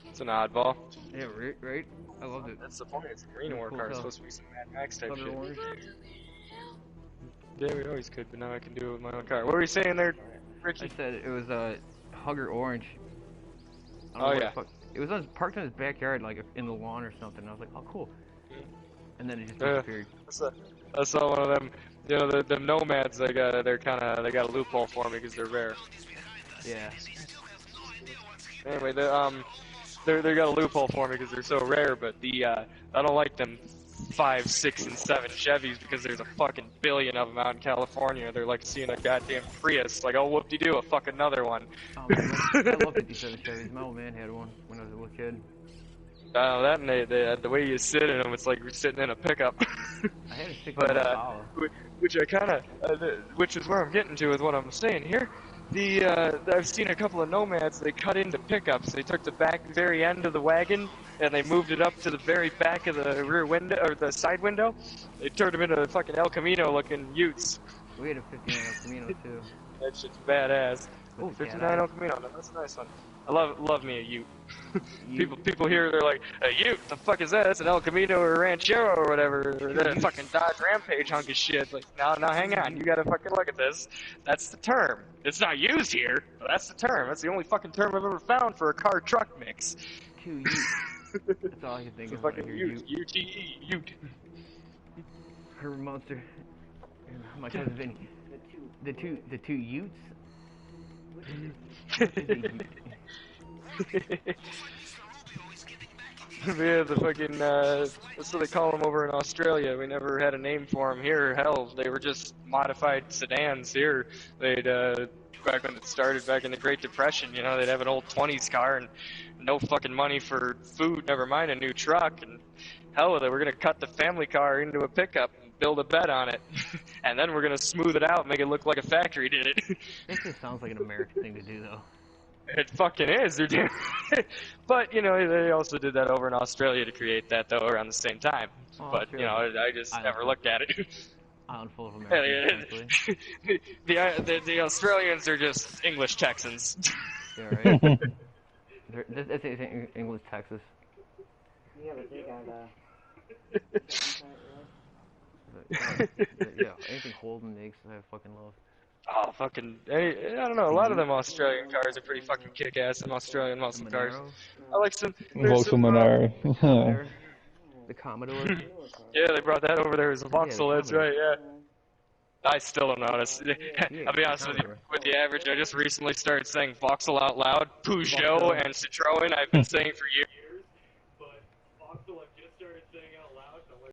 Speaker 12: It's an oddball.
Speaker 5: Yeah, right? I loved it.
Speaker 12: That's the point. It's a green war car. It's supposed to be some Mad Max type shit.
Speaker 5: Orange.
Speaker 12: Yeah, we always could, but now I can do it with my own car. What were you saying there, Ricky?
Speaker 5: I said it was Hugger Orange. I don't know
Speaker 12: Oh,
Speaker 5: where
Speaker 12: yeah.
Speaker 5: the fuck- It was parked in his backyard, like in the lawn or something. I was like, oh, cool. And then it just disappeared.
Speaker 12: I saw one of them. You know, the nomads. They got a loophole for me because they're rare.
Speaker 5: Yeah.
Speaker 12: Anyway, they got a loophole for me because they're so rare. But I don't like them 5, 6, and 7 Chevys because there's a fucking billion of them out in California. They're like seeing a goddamn Prius. Like, oh, whoop-de-doo, a fucking another one.
Speaker 5: Oh, man, I love 57 Chevys. My old man had one when I was a little kid.
Speaker 12: That and the way you sit in them, it's like you're sitting in a pickup.
Speaker 5: I had a 6
Speaker 12: which is where I'm getting to with what I'm saying here. I've seen a couple of nomads. They cut into pickups. They took the very end of the wagon and they moved it up to the very back of the rear window or the side window. They turned them into fucking El Camino looking Utes.
Speaker 5: We had a 59 El Camino too.
Speaker 12: That shit's badass.
Speaker 5: Oh,
Speaker 12: 59 El Camino. That's a nice one. I love me a Ute. people here, they're like, a Ute, the fuck is that? That's an El Camino or a Ranchero or whatever. Or that fucking Dodge Rampage hunk of shit. Like, no, hang on. You gotta fucking look at this. That's the term. It's not used here, but that's the term. That's the only fucking term I've ever found for a car-truck mix.
Speaker 5: 2 Utes. That's all I can think
Speaker 12: It's
Speaker 5: of.
Speaker 12: a fucking Ute. U-T-E. Ute.
Speaker 5: Herb Monster. My cousin Vinny. The two Utes?
Speaker 12: Yeah, the fucking, that's what they call them over in Australia. We never had a name for them here. Hell, they were just modified sedans here. They'd, back when it started, back in the Great Depression, you know, they'd have an old 20s car and no fucking money for food, never mind a new truck. And hell, they were gonna cut the family car into a pickup and build a bed on it. And then we're gonna smooth it out and make it look like a factory did it.
Speaker 5: This just sounds like an American thing to do, though.
Speaker 12: It fucking is. They're doing But, you know, they also did that over in Australia to create that, though, around the same time.
Speaker 5: Oh,
Speaker 12: but, you know, I just never looked at it.
Speaker 5: Island full of Americans,
Speaker 12: the Australians are just English Texans.
Speaker 5: Yeah, right? That's English Texas.
Speaker 11: Yeah, but they got,
Speaker 5: Yeah, anything Holden makes, I fucking love.
Speaker 12: Oh, fucking, I don't know, a lot of them Australian cars are pretty fucking kick-ass, them Australian muscle cars. I like some...
Speaker 10: Vauxhall Monero.
Speaker 5: The Commodore.
Speaker 12: Yeah, they brought that over there as a Vauxhall, that's right, yeah. I still don't notice. I'll be honest with the average, I just recently started saying Vauxhall out loud. Peugeot and Citroen, I've been saying for years.